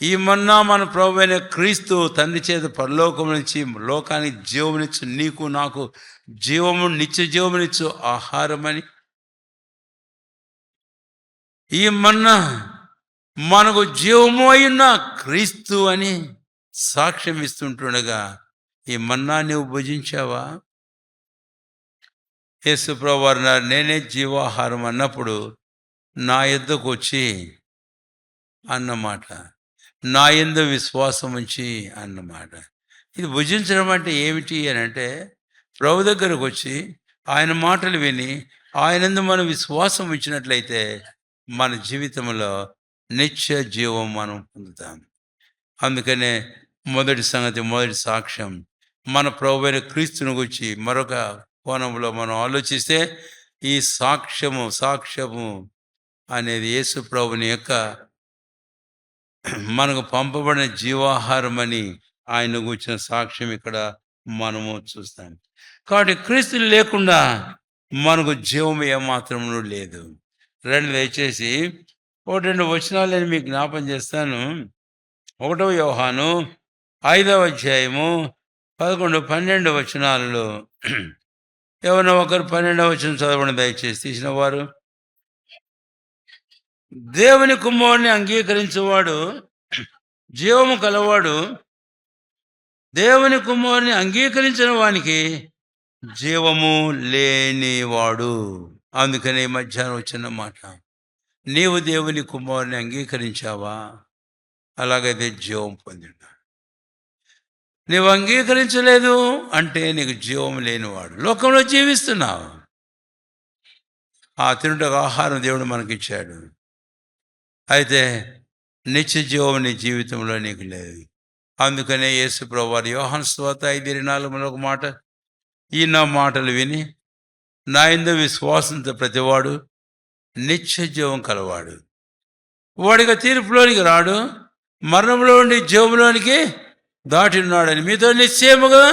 ఈ మన్నా మన ప్రభువైన క్రీస్తు తండ్రి చేత పరలోకం నుంచి లోకానికి జీవమునిచ్చు, నీకు నాకు జీవము నిత్య జీవమునిచ్చు ఆహారమని, ఈ మన్నా మనకు జీవము అయిన క్రీస్తు అని సాక్ష్యం ఇస్తుంటుండగా ఈ మన్నా నువ్వు భుజించావా? యేసు ప్రభువు వారు అన్నారు, నేనే జీవాహారం అన్నప్పుడు నా యొద్దకు వచ్చి అన్నమాట, నా యందు విశ్వాసం ఉంచి అన్నమాట. ఇది భుజించడం అంటే ఏమిటి అని అంటే, ప్రభు దగ్గరకు వచ్చి ఆయన మాటలు విని ఆయనందు మనం విశ్వాసం ఉంచినట్లయితే మన జీవితంలో నిత్య జీవం మనం పొందుతాం. అందుకనే మొదటి సంగతి, మొదటి సాక్ష్యం మన ప్రభువైన క్రీస్తుని గురించి మరొక కోణంలో మనం ఆలోచిస్తే, ఈ సాక్ష్యము అనేది యేసు ప్రభుని యొక్క మనకు పంపబడిన జీవాహారం అని ఆయన కూర్చిన సాక్ష్యం ఇక్కడ మనము చూస్తాం. కాబట్టి క్రీస్తు లేకుండా మనకు జీవం ఏమాత్రము లేదు. రెండు దయచేసి 1-2 వచనాలు నేను మీకు జ్ఞాపం చేస్తాను. 1 యోహాను 5వ అధ్యాయము 11-12 వచనాలలో ఎవరైనా ఒకరు 12వ వచనం చదవండి దయచేసి, తీసిన వారు. దేవుని కుమారుని అంగీకరించేవాడు జీవము కలవాడు, దేవుని కుమారుని అంగీకరించిన వానికి జీవము లేనివాడు. అందుకనే ఈ మధ్యాహ్నం వచ్చిన మాట, నీవు దేవుని కుమారుని అంగీకరించావా? అలాగైతే జీవం పొందిన. నీవు అంగీకరించలేదు అంటే నీకు జీవం లేనివాడు. లోకంలో జీవిస్తున్నావు, ఆ తినుటకు ఆహారం దేవుడు మనకిచ్చాడు, అయితే నిత్య జీవం నీ జీవితంలో నీకు లేదు. అందుకనే యేసు ప్రభువారు యోహాను సువార్త 5:24 ఒక మాట, ఈ నా మాటలు విని నా యందు విశ్వాసంతో ప్రతివాడు నిత్య జీవం కలవాడు, వాడిగా తీర్పులోనికి రాడు, మరణంలో ఉండి జీవంలోనికి దాటిన్నాడని మీతో నిశ్చయముగా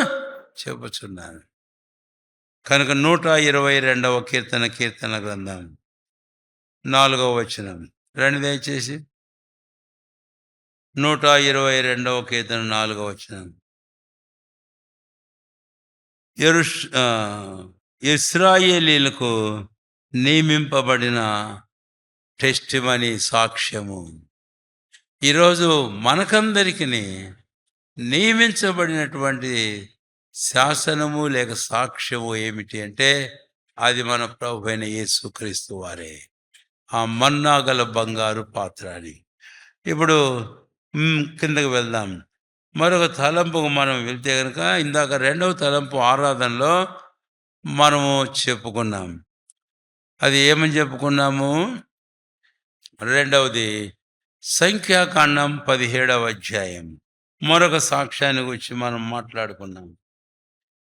చెప్పుచున్నాను. కనుక 122వ కీర్తన గ్రంథం 4వ వచనం రండి దయచేసి. 122వ కీర్తన 4వ వచనం. ఇశ్రాయేలీలకు నియమింపబడిన టెస్టిమనీ, సాక్ష్యము. ఈరోజు మనకందరికి నియమించబడినటువంటి శాసనము లేక సాక్ష్యము ఏమిటి అంటే, అది మన ప్రభు అయిన యేసుక్రీస్తు వారే, ఆ మన్నా గల బంగారు పాత్ర అని. ఇప్పుడు కిందకి వెళ్దాం. మరొక తలంపుకు మనం వెళ్తే కనుక, ఇందాక 2వ తలంపు ఆరాధనలో మనము చెప్పుకున్నాం. అది ఏమని చెప్పుకున్నాము? 2వది సంఖ్యాకాండం 17వ అధ్యాయం మరొక సాక్ష్యాన్ని గురించి మనం మాట్లాడుకున్నాం.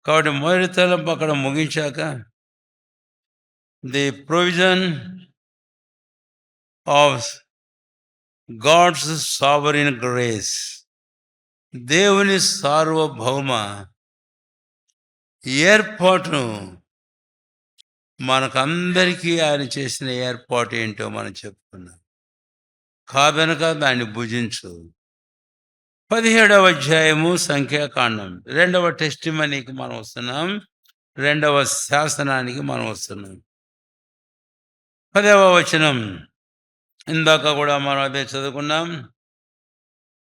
కాబట్టి మొదటి తలంపు అక్కడ ముగించాక, the provision of God's sovereign grace, దేవుని సార్వభౌమ ఏర్పాటును, మనకందరికీ ఆయన చేసిన ఏర్పాటు ఏంటో మనం చెప్పుకున్నాం. కాదనక దాన్ని భుజించు. 17వ అధ్యాయము సంఖ్యాకాండం 2వ టెస్టిమనీకి మనం వస్తున్నాం, 2వ శాసనానికి మనం వస్తున్నాం. 10వ వచనం ఇందాక కూడా మనం అదే చదువుకున్నాం.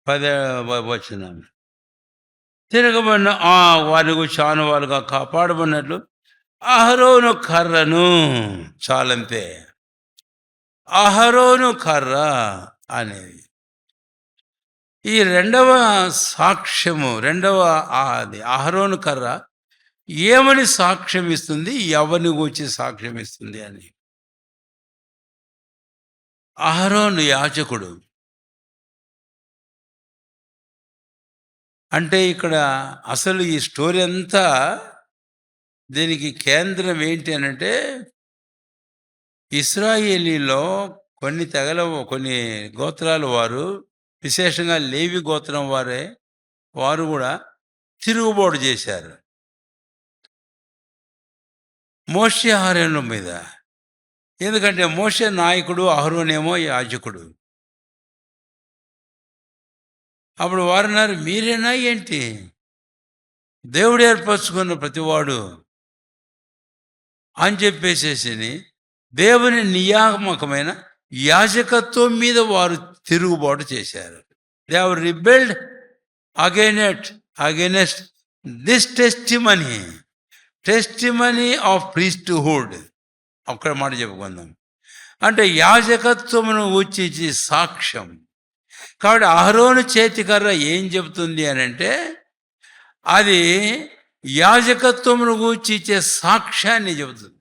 10వ వచనం, తిరగబడిన వారి గురించి ఆనవాలుగా కాపాడబడినట్లు అహరోను కర్రను, చాలంతే, అహరోను కర్ర అనేది ఈ 2వ సాక్ష్యము. అది అహరోను కర్ర ఏమని సాక్ష్యం ఇస్తుంది, ఎవరిని గూర్చి సాక్ష్యం ఇస్తుంది అని. అహరోను యాజకుడు అంటే ఇక్కడ అసలు ఈ స్టోరీ అంతా దీనికి కేంద్రం ఏంటి అనంటే, ఇశ్రాయేలీలో కొన్ని తెగల కొన్ని గోత్రాల వారు, విశేషంగా లేవి గోత్రం వారే, వారు గూడా తిరుగుబాటు చేశారు మోషే అహరోనుల మీద. ఎందుకంటే మోషే నాయకుడు, అహరోనేమో యాజకుడు. అప్పుడు వారన్నారు, మీరేనా ఏంటి? దేవుడు ఏర్పరచుకున్న ప్రతివాడు అని చెప్పేసేసిని దేవుని నియామకమైన యాజకత్వం మీద వారు తిరుగుబాటు చేశారు. They have rebelled against this testimony of priesthood. ఒక్కడ మాట చెప్పుకుందాం. అంటే యాజకత్వమును గూర్చి సాక్ష్యం. కాబట్టి అహరోను చేతికర్ర ఏం చెబుతుంది అని అంటే, అది యాజకత్వమును గూర్చి ఇచ్చే సాక్ష్యాన్ని చెబుతుంది.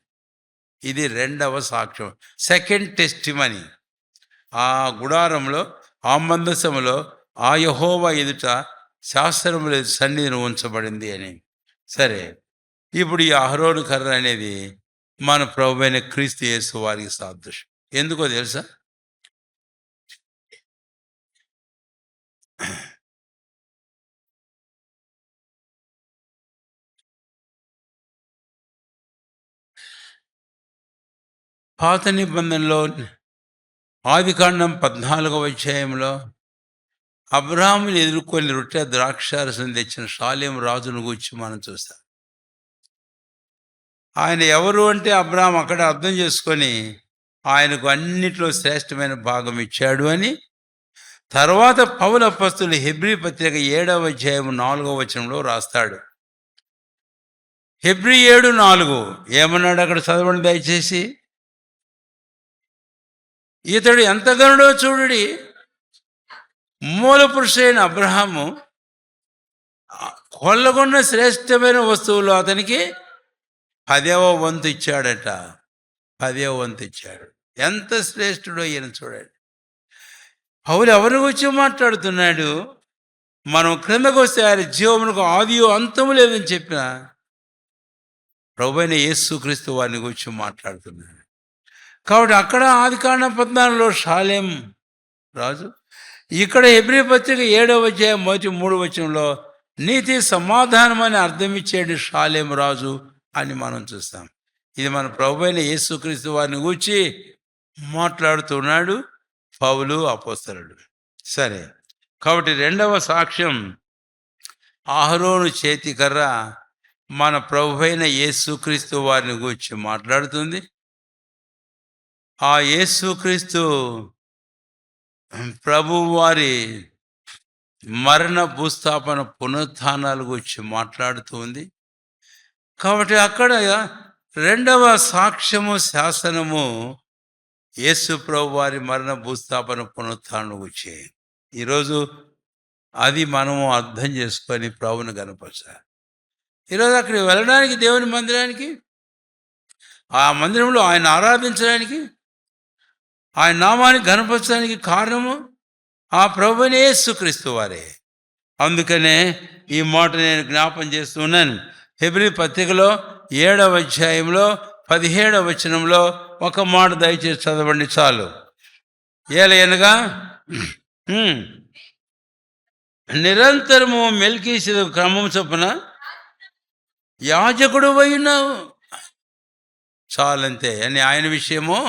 ఇది రెండవ సాక్ష్యం, సెకండ్ టెస్టిమనీ. ఆ గుడారంలో, ఆ మందసములో, ఆ యెహోవా ఎదుట శాస్త్రముల సన్నిధిని ఉంచబడింది అని. సరే, ఇప్పుడు ఈ అహరోను కర్ర అనేది మన ప్రభువైన క్రీస్తు యేసు వారికి సాదృశ్యం. ఎందుకో తెలుసా? పాత నిబంధనలో ఆదికాండం 14వ అధ్యాయంలో అబ్రాహాముని ఎదుర్కొని రొట్టె ద్రాక్షారసం తెచ్చిన షాలేం రాజును గూర్చి మనం చూస్తాం. ఆయన ఎవరు అంటే అబ్రాహాం అక్కడ అర్థం చేసుకొని ఆయనకు అన్నిట్లో శ్రేష్టమైన భాగం ఇచ్చాడు అని తర్వాత పౌలు అపొస్తలుడు హెబ్రీ పత్రిక 7వ అధ్యాయం 4వ వచనంలో రాస్తాడు. హెబ్రీ 7:4 ఏమన్నాడు అక్కడ చదవండి దయచేసి. ఇతడు ఎంత గనుడో చూడుడి, మూల పురుషుడైన అబ్రహాము కొల్లగొన్న శ్రేష్టమైన వస్తువులు అతనికి 10వ వంతు ఇచ్చాడట. 10వ వంతు ఇచ్చాడు. ఎంత శ్రేష్ఠుడో ఈయన చూడండి. పౌలు ఎవరి గురించి మాట్లాడుతున్నాడు? మనం క్రిందకు వస్తే ఆయన జీవమునకు ఆదియో అంతము లేదని చెప్పిన ప్రభువైన యేసుక్రీస్తు వారిని గురించి మాట్లాడుతున్నాడు. కాబట్టి అక్కడ ఆదికాండం 14లో షాలేం రాజు, ఇక్కడ హెబ్రీ పత్రిక 7వ అధ్యాయం 1-3 వచనంలో నీతి సమాధానం అని అర్థం ఇచ్చేది షాలేం రాజు అని మనం చూస్తాం. ఇది మన ప్రభువైన యేసుక్రీస్తు వారిని గూర్చి మాట్లాడుతున్నాడు పౌలు అపొస్తలుడు. సరే, కాబట్టి రెండవ సాక్ష్యం అహరోను చేతికర్ర మన ప్రభువైన యేసుక్రీస్తు వారిని గూర్చి మాట్లాడుతుంది. ఆ యేసుక్రీస్తు ప్రభువు వారి మరణ భూస్థాపన పునరుత్థానాల గురించి మాట్లాడుతూ ఉంది. కాబట్టి అక్కడ రెండవ సాక్ష్యము శాసనము యేసు ప్రభు వారి మరణ భూస్థాపన పునరుత్థానం గురించి. ఈరోజు అది మనము అర్థం చేసుకొని ప్రభువును గనపరచాలి. ఈరోజు అక్కడికి వెళ్ళడానికి, దేవుని మందిరానికి, ఆ మందిరంలో ఆయన ఆరాధించడానికి, ఆయన నామాన్ని గనపరచడానికి కారణము ఆ ప్రభువైన యేసుక్రీస్తు వారే. అందుకనే ఈ మాట నేను జ్ఞాపం చేస్తున్నాను. హెబ్రీ పత్రికలో 7వ అధ్యాయంలో 17వ వచనంలో ఒక మాట దయచేసి చదవండి చాలు. ఏలయనగా నిరంతరము మెల్కీసెదెకు క్రమం చొప్పున యాజకుడు అయినావు చాలంతే అని ఆయన విషయము.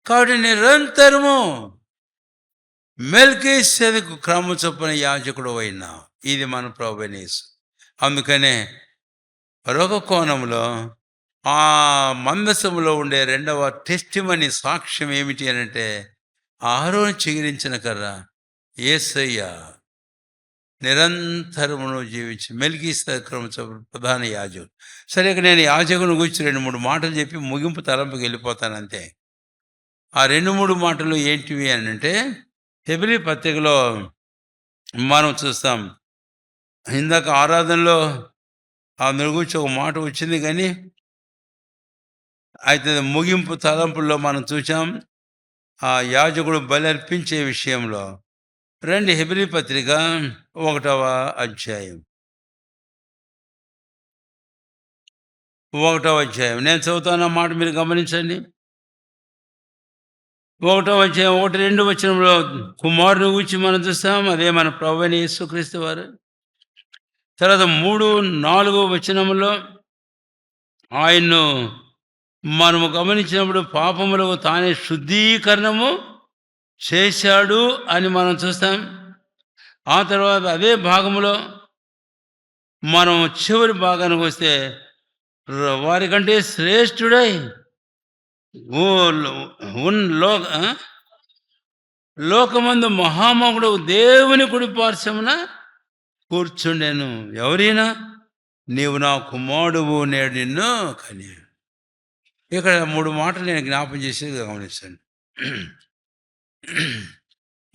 కాబట్టి నిరంతరము మెల్కీసెదెకు క్రమం చొప్పున యాజకుడు అయినావు. ఇది మన ప్రభువైన యేసు. అందుకనే మరొక కోణంలో ఆ మందసములో ఉండే రెండవ టెస్టిమనీ సాక్ష్యం ఏమిటి అని అంటే, అహరోను చిగిరించిన కర్ర యేసయ్య నిరంతరమును జీవించి మెల్కీసెదెకు క్రమం చొప్పున ప్రధాన యాజకుడు. సరే, ఇక నేను యాజకుని గురించి 2-3 మాటలు చెప్పి ముగింపు తలంపుకి వెళ్ళిపోతాను అంతే. ఆ 2-3 మాటలు ఏంటివి అని అంటే, హెబ్రీ పత్రికలో మనం చూస్తాం. ఇందాక ఆరాధనలో అందులో గురించి ఒక మాట వచ్చింది, కానీ అయితే ముగింపు తలంపుల్లో మనం చూసాం. ఆ యాజకుడు బలి అర్పించే విషయంలో రండి, హెబ్రీ పత్రిక 1వ అధ్యాయం. 1వ అధ్యాయం నేను చదువుతాను, మాట మీరు గమనించండి. ఒకటో అధ్యాయం 1, 2 వచనంలో కుమారుని గూర్చి మనం చూస్తాం. అదే మన ప్రభువైన యేసుక్రీస్తు వారు. తర్వాత 3, 4 వచనములో ఆయన్ను మనము గమనించినప్పుడు పాపములకు తానే శుద్ధీకరణము చేశాడు అని మనం చూస్తాం. ఆ తర్వాత అదే భాగంలో మనం చివరి భాగానికి వస్తే వారికంటే శ్రేష్ఠుడై ఓ లోకమందు మహామహుడు దేవుని కుడి పార్శ్వమున కూర్చుండెను. ఎవరైనా నీవు నా కుమారుడువు నేడు నిన్ను కని. ఇక్కడ 3 మాటలు నేను జ్ఞాపం చేసేది గమనించండి.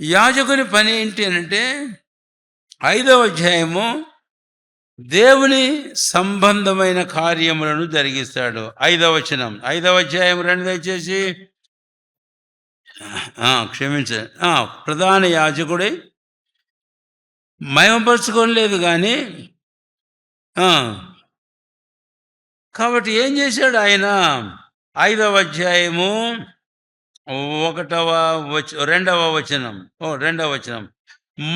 యాజకుని పని ఏంటి అంటే 5వ అధ్యాయము దేవుని సంబంధమైన కార్యములను జరిగిస్తాడు. 5వ వచనం 5వ అధ్యాయం 2 దయచేసి క్షమించండి. ప్రధాన యాజకుడే మహిమపరచుకోలేదు కానీ కాబట్టి ఏం చేశాడు ఆయన? 5వ అధ్యాయము 2వ వచనం 2వ వచనం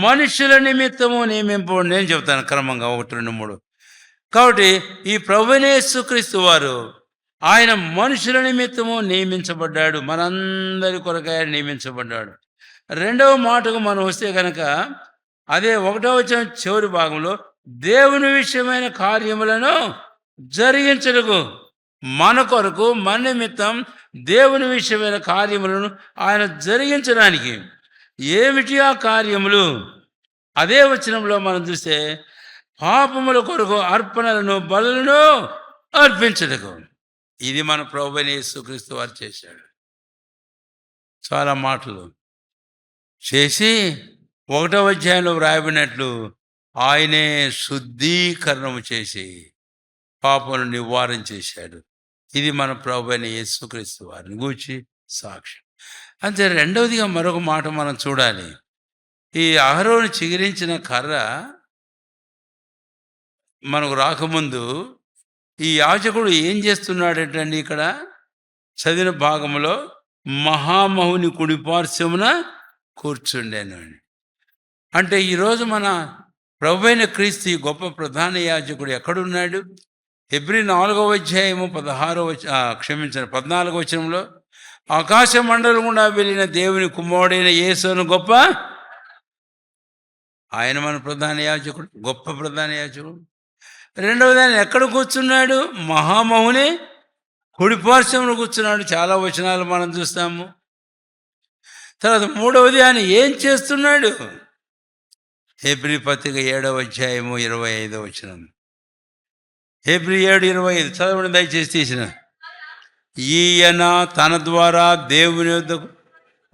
మనుషుల నిమిత్తము నియమింపు. నేను చెప్తాను క్రమంగా 1, 2, 3. కాబట్టి ఈ ప్రభువైన యేసుక్రీస్తు వారు ఆయన మనుషుల నిమిత్తము నియమించబడ్డాడు. మనందరి కొరకై నియమించబడ్డాడు. 2వ మాటకు మనం వస్తే కనుక అదే 1వ వచనం చివరి భాగంలో దేవుని విషయమైన కార్యములను జరిగించడుకు మన కొరకు మన నిమిత్తం దేవుని విషయమైన కార్యములను ఆయన జరిగించడానికి. ఏమిటి ఆ కార్యములు? అదే వచనంలో మనం చూస్తే పాపముల కొరకు అర్పణలను బలులను అర్పించడకు. ఇది మన ప్రభువైన యేసుక్రీస్తు వారు చేశాడు. చాలా మాటలు చేసి 1వ అధ్యాయంలో వ్రాయబడినట్లు ఆయనే శుద్ధీకరణము చేసి పాపములను నివారణ చేశాడు. ఇది మన ప్రభువైన యేసుక్రీస్తు వారిని గూర్చి సాక్ష్యం. అంతే. 2వదిగా మరొక మాట మనం చూడాలి. ఈ అహరోను చిగిరించిన కర్ర మనకు రాకముందు ఈ యాజకుడు ఏం చేస్తున్నాడటండి? ఇక్కడ చదివిన భాగంలో మహామహుని కుడిపార్శ్వమున కూర్చుండెను. అంటే ఈరోజు మన ప్రభువైన క్రీస్తు ఈ గొప్ప ప్రధాన యాజకుడు ఎక్కడున్నాడు? హెబ్రీ 4వ అధ్యాయము 14వ వచనంలో ఆకాశ మండలం గుండా వెళ్ళిన దేవుని కుమారుడైన యేసును గొప్ప ఆయన మన ప్రధాన యాజకుడు, గొప్ప ప్రధాన యాజకుడు. 2వది ఆయన ఎక్కడ కూర్చున్నాడు? మహామహుని కుడిపార్శ్వమున కూర్చున్నాడు. చాలా వచనాలు మనం చూస్తాము. తర్వాత 3వది ఆయన ఏం చేస్తున్నాడు? హెబ్రీ పత్రిక 7వ అధ్యాయము 25వ వచనం. హెబ్రీ 7:25 చదవండి దయచేసి. తీసిన ఈయన తన ద్వారా దేవుని వద్దకు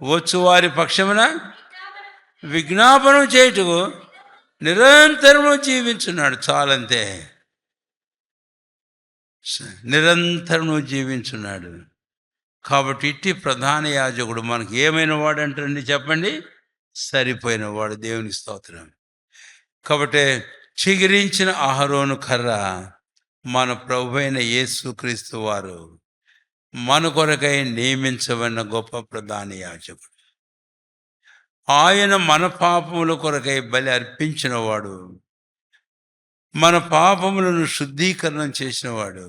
వచ్చు వారి పక్షమున విజ్ఞాపనం చేయుటకు నిరంతరము జీవించున్నాడు. చాలంతే. నిరంతరము జీవించున్నాడు. కాబట్టి ఇట్టి ప్రధాన యాజకుడు మనకి ఏమైన వాడు అంటండి చెప్పండి? సరిపోయిన వాడు. దేవునికి స్తోత్రం. కాబట్టి చిగిరించిన అహరోను కర్ర మన ప్రభువైన యేసుక్రీస్తు వారు మన కొరకై నియమించబడిన గొప్ప ప్రధాన యాజకుడు. ఆయన మన పాపముల కొరకై బలి అర్పించినవాడు, మన పాపములను శుద్ధీకరణం చేసినవాడు.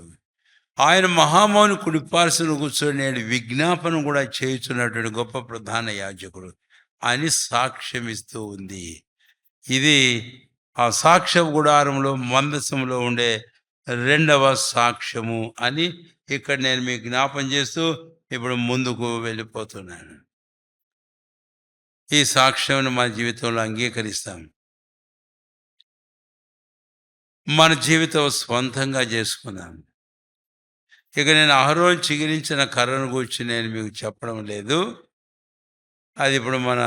ఆయన మహామౌని కుడిపార్శ్వన కూర్చొని నేడు విజ్ఞాపనం కూడా చేయుచున్నటువంటి గొప్ప ప్రధాన యాజకుడు అని సాక్ష్యమిస్తూ ఉంది. ఇది ఆ సాక్ష్య గుడారంలో మందసంలో ఉండే 2వ సాక్ష్యము అని ఇక్కడ నేను మీకు జ్ఞాపం చేస్తూ ఇప్పుడు ముందుకు వెళ్ళిపోతున్నాను. ఈ సాక్ష్యం మన జీవితంలో అంగీకరిస్తాం, మన జీవితం స్వంతంగా చేసుకున్నాం. ఇక నేను అహరోను చిగిరించిన కర్రను గురించి నేను మీకు చెప్పడం లేదు. అది ఇప్పుడు మన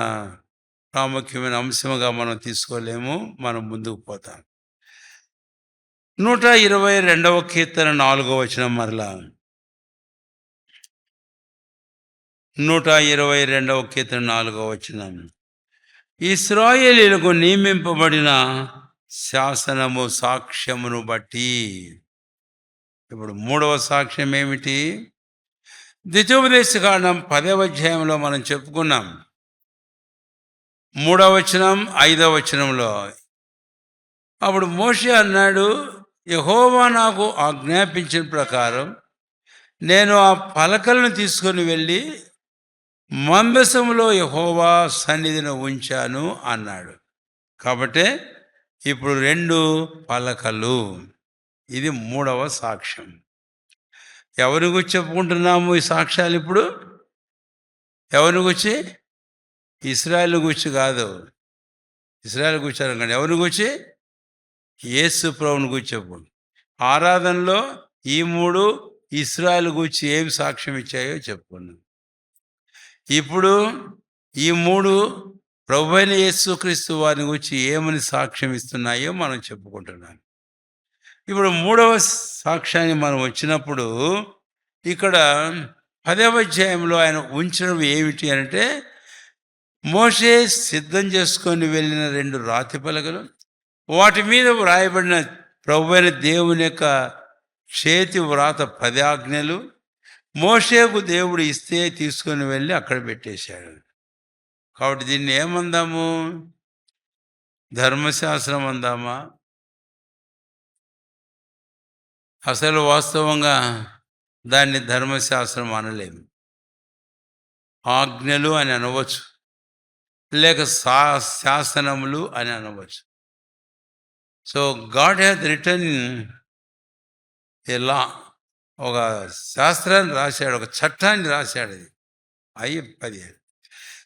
ప్రాముఖ్యమైన అంశంగా మనం తీసుకోలేము. మనం ముందుకు పోతాం. 122వ కీర్తన 4వ వచనం. మరలా 122వ కీర్తన 4వ వచనం. ఇశ్రాయేలీయులకు నియమింపబడిన శాసనము సాక్ష్యమును బట్టి. ఇప్పుడు 3వ సాక్ష్యం ఏమిటి? ద్వితీయోపదేశ కాండం 10వ అధ్యాయంలో మనం చెప్పుకున్నాం. 3వ వచనం, 5వ వచనంలో. అప్పుడు మోషే అన్నాడు, యెహోవా నాకు ఆజ్ఞాపించిన ప్రకారం నేను ఆ పలకలను తీసుకొని వెళ్ళి మందసములో యెహోవా సన్నిధిని ఉంచాను అన్నాడు. కాబట్టే ఇప్పుడు 2 పలకలు. ఇది 3వ సాక్ష్యం. ఎవరి గురించి చెప్పుకుంటున్నాము ఈ సాక్ష్యాలు ఇప్పుడు? ఎవరిని గురించి? ఇశ్రాయేలు గురించి కాదు. ఇశ్రాయేలు గురించి అనకండి. ఎవరిని గురించి? యేసు ప్రభువుని గురించి చెప్పు. ఆరాధనలో ఈ 3 ఇశ్రాయేలు గురించి ఏమి సాక్ష్యం ఇచ్చాయో చెప్పుకున్నాం. ఇప్పుడు ఈ 3 ప్రభువైన యేసుక్రీస్తు వారిని గురించి ఏమని సాక్ష్యం ఇస్తున్నాయో మనం చెప్పుకుంటున్నాం. ఇప్పుడు 3వ సాక్ష్యాన్ని మనం వచ్చినప్పుడు ఇక్కడ 10వ అధ్యాయంలో ఆయన ఉంచడం ఏమిటి అంటే, మోషే సిద్ధం చేసుకొని వెళ్ళిన 2 రాతి పలకలు, వాటి మీద వ్రాయబడిన ప్రభువైన దేవుని యొక్క చేతి వ్రాత 10 ఆజ్ఞలు మోషేకు దేవుడు ఇస్తే తీసుకొని వెళ్ళి అక్కడ పెట్టేశాడు. కాబట్టి దీన్ని ఏమందాము? ధర్మశాస్త్రం అందామా? అసలు వాస్తవంగా దాన్ని ధర్మశాస్త్రం అనలేము. ఆజ్ఞలు అని అనవచ్చు, లేక శాసనములు అని అనవచ్చు. సో గాడ్ హ్యాస్ రిటన్ ఏ లా. ఒక శాస్త్రాన్ని రాశాడు, ఒక చట్టాన్ని రాశాడు. అది అయ్యి 10.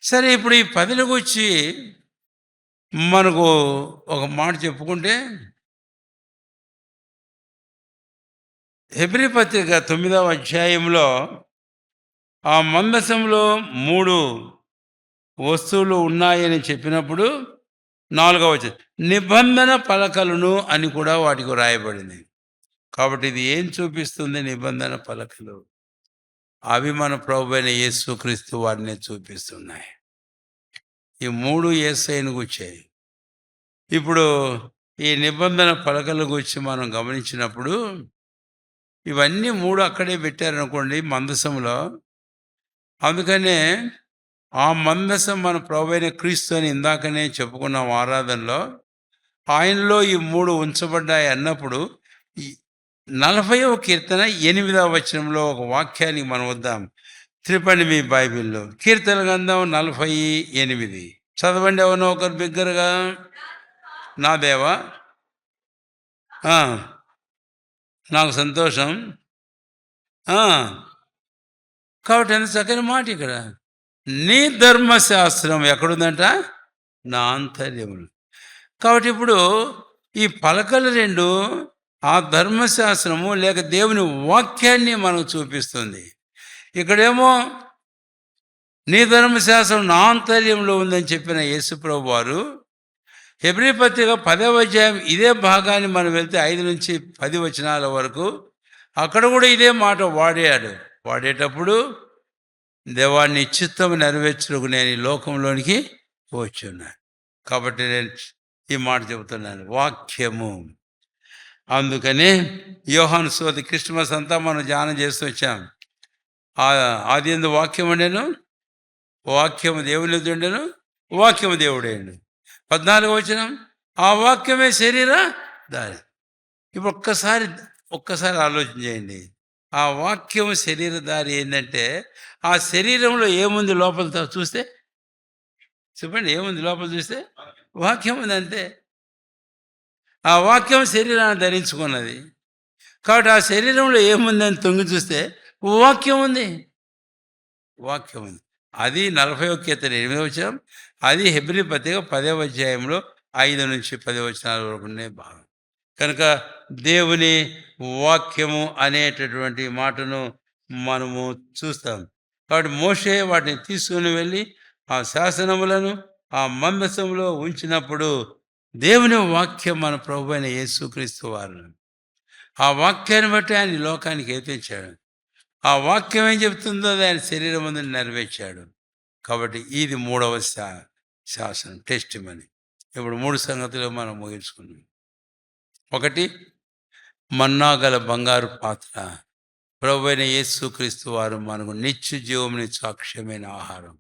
సరే, ఇప్పుడు ఈ 10ల గురించి మనకు ఒక మాట చెప్పుకుంటే, హెబ్రీ పత్రిక 9వ అధ్యాయంలో ఆ మందసంలో 3 వస్తువులు ఉన్నాయని చెప్పినప్పుడు 4వ వచనం నిబంధన పలకలను అని కూడా వాటికి రాయబడింది. కాబట్టి ఇది ఏం చూపిస్తుంది? నిబంధన పలకలు. అవి మన ప్రభువైన యేసుక్రీస్తు వారిని చూపిస్తున్నాయి. ఈ 3 యేసయ్యను గూర్చాయి. ఇప్పుడు ఈ నిబంధన పలకల గురించి మనం గమనించినప్పుడు ఇవన్నీ 3 అక్కడే పెట్టారనుకోండి మందసంలో. అందుకనే ఆ మందసం మన ప్రభువైన క్రీస్తు అని ఇందాకనే చెప్పుకున్నాం ఆరాధనలో. ఆయనలో ఈ 3 ఉంచబడ్డాయి అన్నప్పుడు ఈ 40వ కీర్తన 8వ వచనంలో ఒక వాక్యానికి మనం వద్దాం. త్రిపండి మీ బైబిల్లో. కీర్తన గ్రంథం 48. చదవండి ఎవరో ఒకరు బిగ్గరగా. నా దేవా, నాకు సంతోషం. కాబట్టి ఎంత చక్కని మాట ఇక్కడ. నీ ధర్మశాస్త్రం ఎక్కడుందంట? నా ఆంతర్యములు. కాబట్టి ఇప్పుడు ఈ పలకలు 2 ఆ ధర్మశాస్త్రము లేక దేవుని వాక్యాన్ని మనకు చూపిస్తుంది. ఇక్కడేమో నీ ధర్మశాస్త్రం నా ఆంతర్యంలో ఉందని చెప్పిన యేసుప్రభు వారు హెబ్రీ పత్రిక 10వ అధ్యాయం ఇదే భాగాన్ని మనం వెళ్తే 5 నుంచి 10 వచనాల వరకు అక్కడ కూడా ఇదే మాట వాడాడు. వాడేటప్పుడు దేవాన్ని చిత్తము నెరవేర్చుటకు నేను ఈ లోకంలోనికి వచ్చున్నాను. కాబట్టి నేను ఈ మాట చెబుతున్నాను, వాక్యము. అందుకనే యోహాను సువార్త క్రిస్మస్ అంతా మనం ధ్యానం చేస్తూ వచ్చాం. ఆదియందు వాక్యం ఉండెను, వాక్యము దేవుని యొద్ద ఉండెను, వాక్యము దేవుడేండు. 14వ వచనం ఆ వాక్యమే శరీర దారి. ఇప్పుడు ఒక్కసారి ఆలోచన చేయండి. ఆ వాక్యం శరీరధారి ఏంటంటే ఆ శరీరంలో ఏముంది లోపల చూస్తే? చెప్పండి, ఏముంది లోపల చూస్తే? వాక్యం ఉంది అంతే. ఆ వాక్యం శరీరాన్ని ధరించుకున్నది. కాబట్టి ఆ శరీరంలో ఏముందని తొంగి చూస్తే వాక్యం ఉంది. వాక్యం ఉంది. అది 40వ కీర్తన 8వ వచనం. అది హెబ్రీ పత్రిక 10వ అధ్యాయంలో 5 నుంచి 10 వచనాల వరకు ఉండే భాగం. కనుక దేవుని వాక్యము అనేటటువంటి మాటను మనము చూస్తాం. కాబట్టి మోషే వాటిని తీసుకుని వెళ్ళి ఆ శాసనములను ఆ మందసంలో ఉంచినప్పుడు దేవుని వాక్యం మన ప్రభువైన యేసుక్రీస్తు వారు ఆ వాక్యాన్ని బట్టి ఆయన లోకానికి ఏపించాడు. ఆ వాక్యం ఏం చెప్తుందో ఆయన శరీరం ముందు నెరవేర్చాడు. కాబట్టి ఇది 3వ శాసనం, టెస్టిమనీ. ఇప్పుడు 3 సంగతులు మనం ముగించుకున్నాం. 1, మన్నా గల బంగారు పాత్ర. ప్రభువైన యేసుక్రీస్తు వారు మనకు నిత్య జీవముని సాక్ష్యమైన ఆహారం.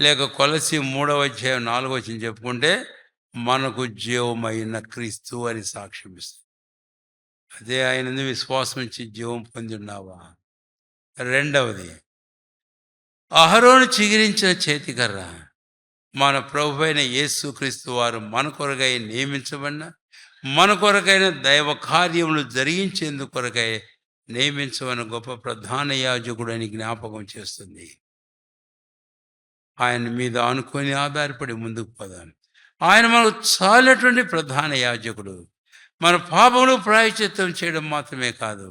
లేక కొలసి 3:4 చెప్పుకుంటే మనకు జీవమైన క్రీస్తు అని సాక్ష్యం ఇస్తుంది. అదే ఆయనందు విశ్వాసం ఇచ్చి జీవం పొంది ఉన్నావా? రెండవది, అహరోను చిగిరించిన చేతికర్ర. మన ప్రభువైన యేసుక్రీస్తు వారు మన కొరకై నియమించబడిన, మన కొరకైన దైవ కార్యములు జరిగించేందుకు కొరకై నియమించబడిన గొప్ప ప్రధాన యాజకుడు అని జ్ఞాపకం చేస్తుంది. ఆయన మీద ఆనుకొని ఆధారపడి ముందుకు పోదాం. ఆయన మనకు చాలినటువంటి ప్రధాన యాజకుడు. మన పాపములు ప్రాయశ్చిత్తం చేయడం మాత్రమే కాదు,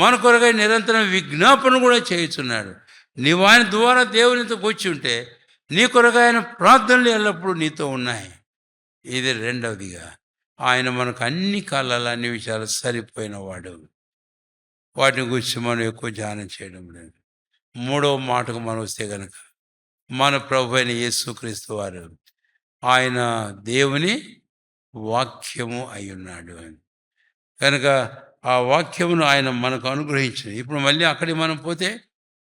మన కొరకై నిరంతరం విజ్ఞాపన కూడా చేయుచున్నాడు. నీవు ఆయన ద్వారా దేవునితో వచ్చి ఉంటే నీ కొరకై ఆయన ప్రార్థనలు ఎల్లప్పుడూ నీతో ఉన్నాయి. ఇది రెండవదిగా, ఆయన మనకు అన్ని కాలాలు అన్ని విషయాలు సరిపోయిన వాడు. వాటిని గురించి మనం ఎక్కువ ధ్యానం చేయడం లేదు. మూడవ మాటకు మనం వస్తే కనుక, మన ప్రభు అయిన యేసుక్రీస్తు వారు ఆయన దేవుని వాక్యము అయి ఉన్నాడు అని. కనుక ఆ వాక్యమును ఆయన మనకు అనుగ్రహించింది. ఇప్పుడు మళ్ళీ అక్కడికి మనం పోతే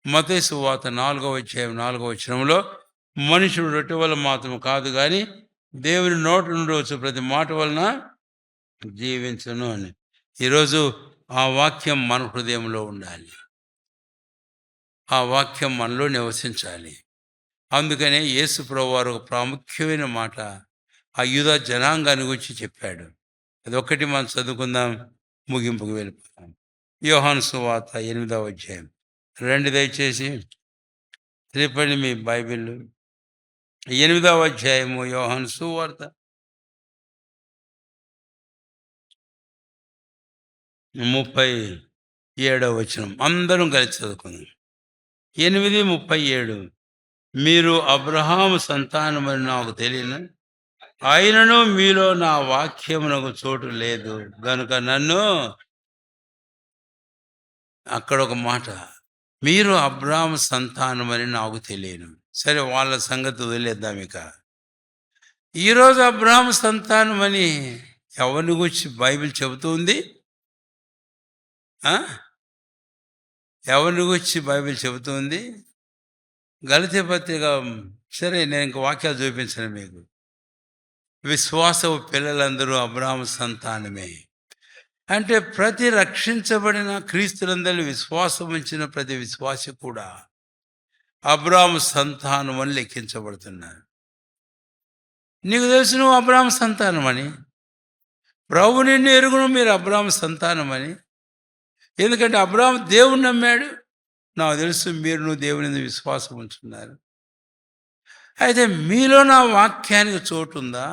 మత్తయి సువార్త 4:4 మనుషుడు రొట్టె వల్ల మాత్రం కాదు కానీ దేవుని నోటి నుండి వచ్చే ప్రతి మాట వలన జీవించును అని. ఈరోజు ఆ వాక్యం మన హృదయంలో ఉండాలి. ఆ వాక్యం మనలో నివసించాలి. అందుకనే యేసు ప్రభువు వారు ఒక ప్రాముఖ్యమైన మాట ఆ యూదా జనాంగాన్ని గురించి చెప్పాడు. అదొక్కటి మనం చదువుకుందాం, ముగింపుకు వెళ్ళిపోతాం. యోహాను సువార్త 8:2 రండి దయచేసి, త్రిపండి మీ బైబిల్. 8 యోహాను సువార్త 37 అందరం కలిసి చదువుకుందాం. 8:37 మీరు అబ్రహాము సంతానమని నాకు తెలియను, అయినను మీలో నా వాక్యమునకు చోటు లేదు గనుక నన్ను. అక్కడ ఒక మాట, మీరు అబ్రహాము సంతానమని నాకు తెలియను. సరే, వాళ్ళ సంగతి వదిలేద్దాం. ఇక ఈరోజు అబ్రహాము సంతానమని ఎవరిని గురించి బైబిల్ చెబుతుంది? ఎవరిని గురించి బైబిల్ చెబుతుంది? గలతీ పత్రిక. సరే, నేను ఇంక వాక్యాలు చూపించను మీకు. విశ్వాసపు పిల్లలందరూ అబ్రహాము సంతానమే. అంటే ప్రతి రక్షించబడిన క్రీస్తులందరూ విశ్వాసం ఉంచిన ప్రతి విశ్వాసి కూడా అబ్రహాము సంతానం అని లెక్కించబడుతున్నారు. నీకు తెలుసు నువ్వు అబ్రహాము సంతానమని. ప్రభు నిన్ను ఎరుగును మీరు అబ్రహాము సంతానమని. ఎందుకంటే అబ్రహాము దేవుని నమ్మాడు. నాకు తెలుసు నువ్వు దేవుని విశ్వాసం ఉంచున్నారు. అయితే మీలో నా వాక్యానికి చోటు ఉందా?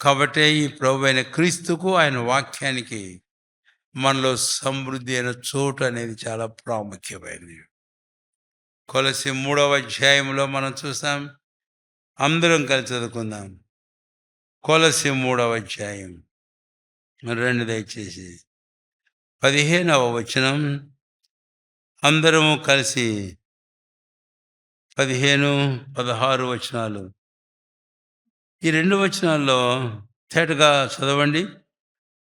కాబట్టి ఈ ప్రభు అయిన క్రీస్తుకు, ఆయన వాక్యానికి మనలో సమృద్ధి అయిన చోటు అనేది చాలా ప్రాముఖ్యమైనది. కొలసి 3:1 మనం చూస్తాం. అందరం కలిసి చదువుకుందాం. కొలసి 3:2 దయచేసి 15 అందరము కలిసి 15-16 ఈ 2 వచనాల్లో తేటగా చదవండి.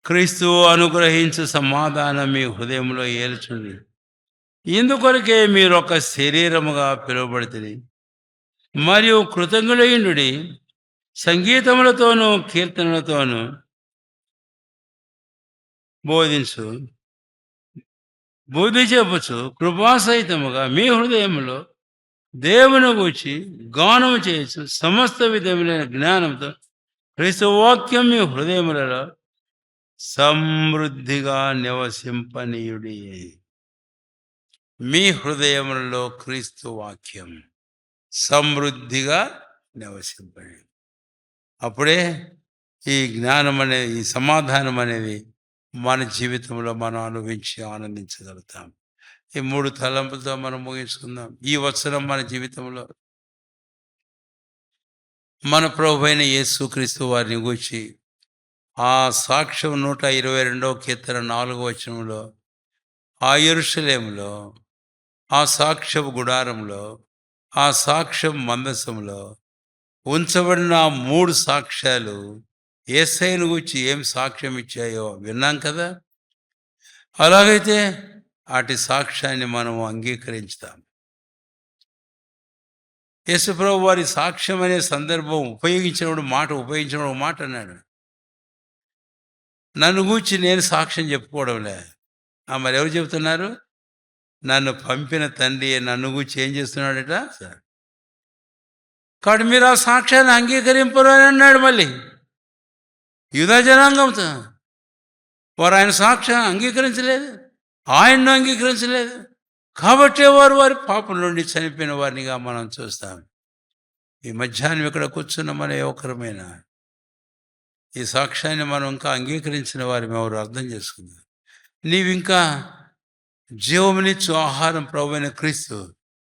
క్రీస్తు అనుగ్రహించు సమాధానం మీ హృదయంలో ఏలుచుండి, ఇందుకొరకే మీరు ఒక శరీరముగా పిలువబడితిరి, మరియు కృతజ్ఞులయుండుడి, సంగీతములతోనూ కీర్తనలతోనూ బుద్ధి చెప్పుచు కృపాసహితముగా మీ హృదయంలో దేవుని గూర్చి గానము చేయొచ్చు సమస్త విధములైన జ్ఞానంతో క్రీస్తు వాక్యం మీ హృదయములలో సమృద్ధిగా నివసింపనీయుడి. మీ హృదయములలో క్రీస్తు వాక్యం సమృద్ధిగా నివసింపని. అప్పుడే ఈ జ్ఞానం అనేది, ఈ సమాధానం అనేది మన జీవితంలో మనం అనుభవించి ఆనందించగలుగుతాం. ఈ 3 తలంపులతో మనం ముగించుకుందాం. ఈ వచనం మన జీవితంలో మన ప్రభువైన యేసుక్రీస్తు వారిని గూర్చి ఆ సాక్ష్యం 122 కీర్తన 4 ఆ యెరూషలేములో, ఆ సాక్ష్యపు గుడారంలో, ఆ సాక్ష్యం మందసంలో ఉంచబడిన 3 సాక్ష్యాలు యేసయ్యను గూర్చి ఏం సాక్ష్యం ఇచ్చాయో విన్నాం కదా. అలాగైతే అటు సాక్ష్యాన్ని మనం అంగీకరించుతాం. యేసుప్రభు వారి సాక్ష్యం అనే సందర్భం ఉపయోగించినప్పుడు మాట అన్నాడు, నన్ను గూర్చి నేను సాక్ష్యం చెప్పుకోవడంలే. మరి ఎవరు చెబుతున్నారు? నన్ను పంపిన తండ్రి నన్ను గూర్చి ఏం చేస్తున్నాడట? కాబట్టి మీరు ఆ సాక్ష్యాన్ని అంగీకరింపరు అని అన్నాడు. మళ్ళీ యూదా జనాంగంతో వారు ఆయన సాక్ష్యం అంగీకరించలేదు, ఆయన్ను అంగీకరించలేదు. కాబట్టి వారి పాపం నుండి చనిపోయిన వారినిగా మనం చూస్తాం. ఈ మధ్యాహ్నం ఇక్కడ కూర్చున్న మన యువకరమైన ఈ సాక్ష్యాన్ని మనం ఇంకా అంగీకరించిన వారిని ఎవరు అర్థం చేసుకుందాం. నీవింకా జీవమునిచ్చు ఆహారం ప్రభువైన క్రీస్తు,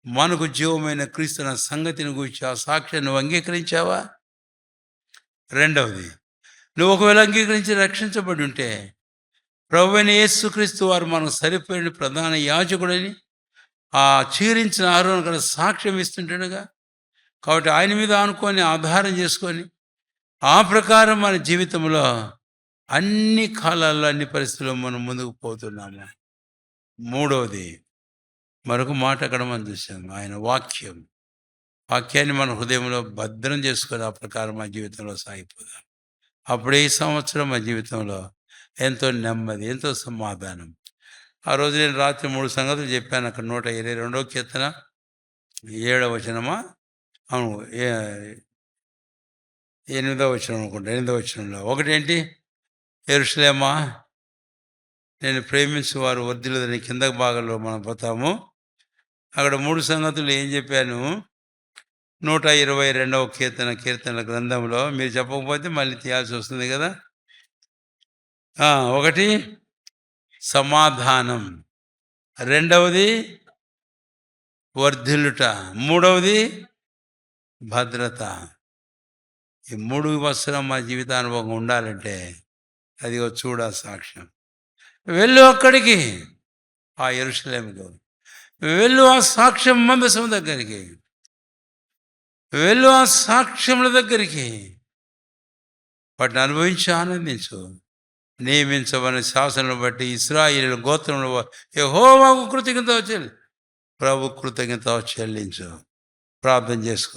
మనకు జీవమైన క్రీస్తు నా సంగతిని గురించి ఆ సాక్ష్యాన్ని నువ్వు అంగీకరించావా? రెండవది, నువ్వు ఒకవేళ అంగీకరించి రక్షించబడి ఉంటే ప్రభువైన యేసుక్రీస్తు వారు మనకు సరిపోయిన ప్రధాన యాజకుడని ఆ చీరించిన ఆరోహణ కూడా సాక్ష్యం ఇస్తుంటాడుగా. కాబట్టి ఆయన మీద ఆనుకొని ఆధారం చేసుకొని ఆ ప్రకారం మన జీవితంలో అన్ని కాలాల్లో అన్ని పరిస్థితుల్లో మనం ముందుకు పోతున్నాము. మూడవది, మరొక మాట అక్కడ మనం చూసాం, ఆయన వాక్యాన్ని మన హృదయంలో భద్రం చేసుకొని ఆ ప్రకారం మా జీవితంలో సాగిపోదాం. అప్పుడే ఈ సంవత్సరం మా జీవితంలో ఎంతో నెమ్మది, ఎంతో సమాధానం. ఆ రోజు నేను రాత్రి 3 సంగతులు చెప్పాను. అక్కడ 122వ కీర్తన 7వ వచనమా, అవును 8వ వచనం అనుకుంటా. 8వ వచనంలో ఒకటేంటి? యెరూషలేమా నేను ప్రేమించు వారు వర్ధిల్లుదని కింద భాగంలో మనం పోతాము. అక్కడ 3 సంగతులు ఏం చెప్పాను? 122వ కీర్తనల గ్రంథంలో మీరు చెప్పకపోతే మళ్ళీ తీయాల్సి వస్తుంది కదా. ఒకటి సమాధానం, రెండవది వర్ధిల్లుట, మూడవది భద్రత. ఈ 3 వసరం మా జీవితానుభవం ఉండాలంటే అదిగో చూడ సాక్ష్యం. వెళ్ళు అక్కడికి, ఆ యెరూషలేముకు వెళ్ళు, ఆ సాక్ష్యం మందసం దగ్గరికి వెళ్ళు, ఆ సాక్ష్యముల దగ్గరికి. వాటిని అనుభవించి ఆనందించు. నియమించబడిన శాసనం బట్టి ఇశ్రాయేలు గోత్రంలో యెహోవాకు కృతజ్ఞత చెల్లించు. ప్రభు కృతజ్ఞత చెల్లించు. ప్రార్థన చేసుకో.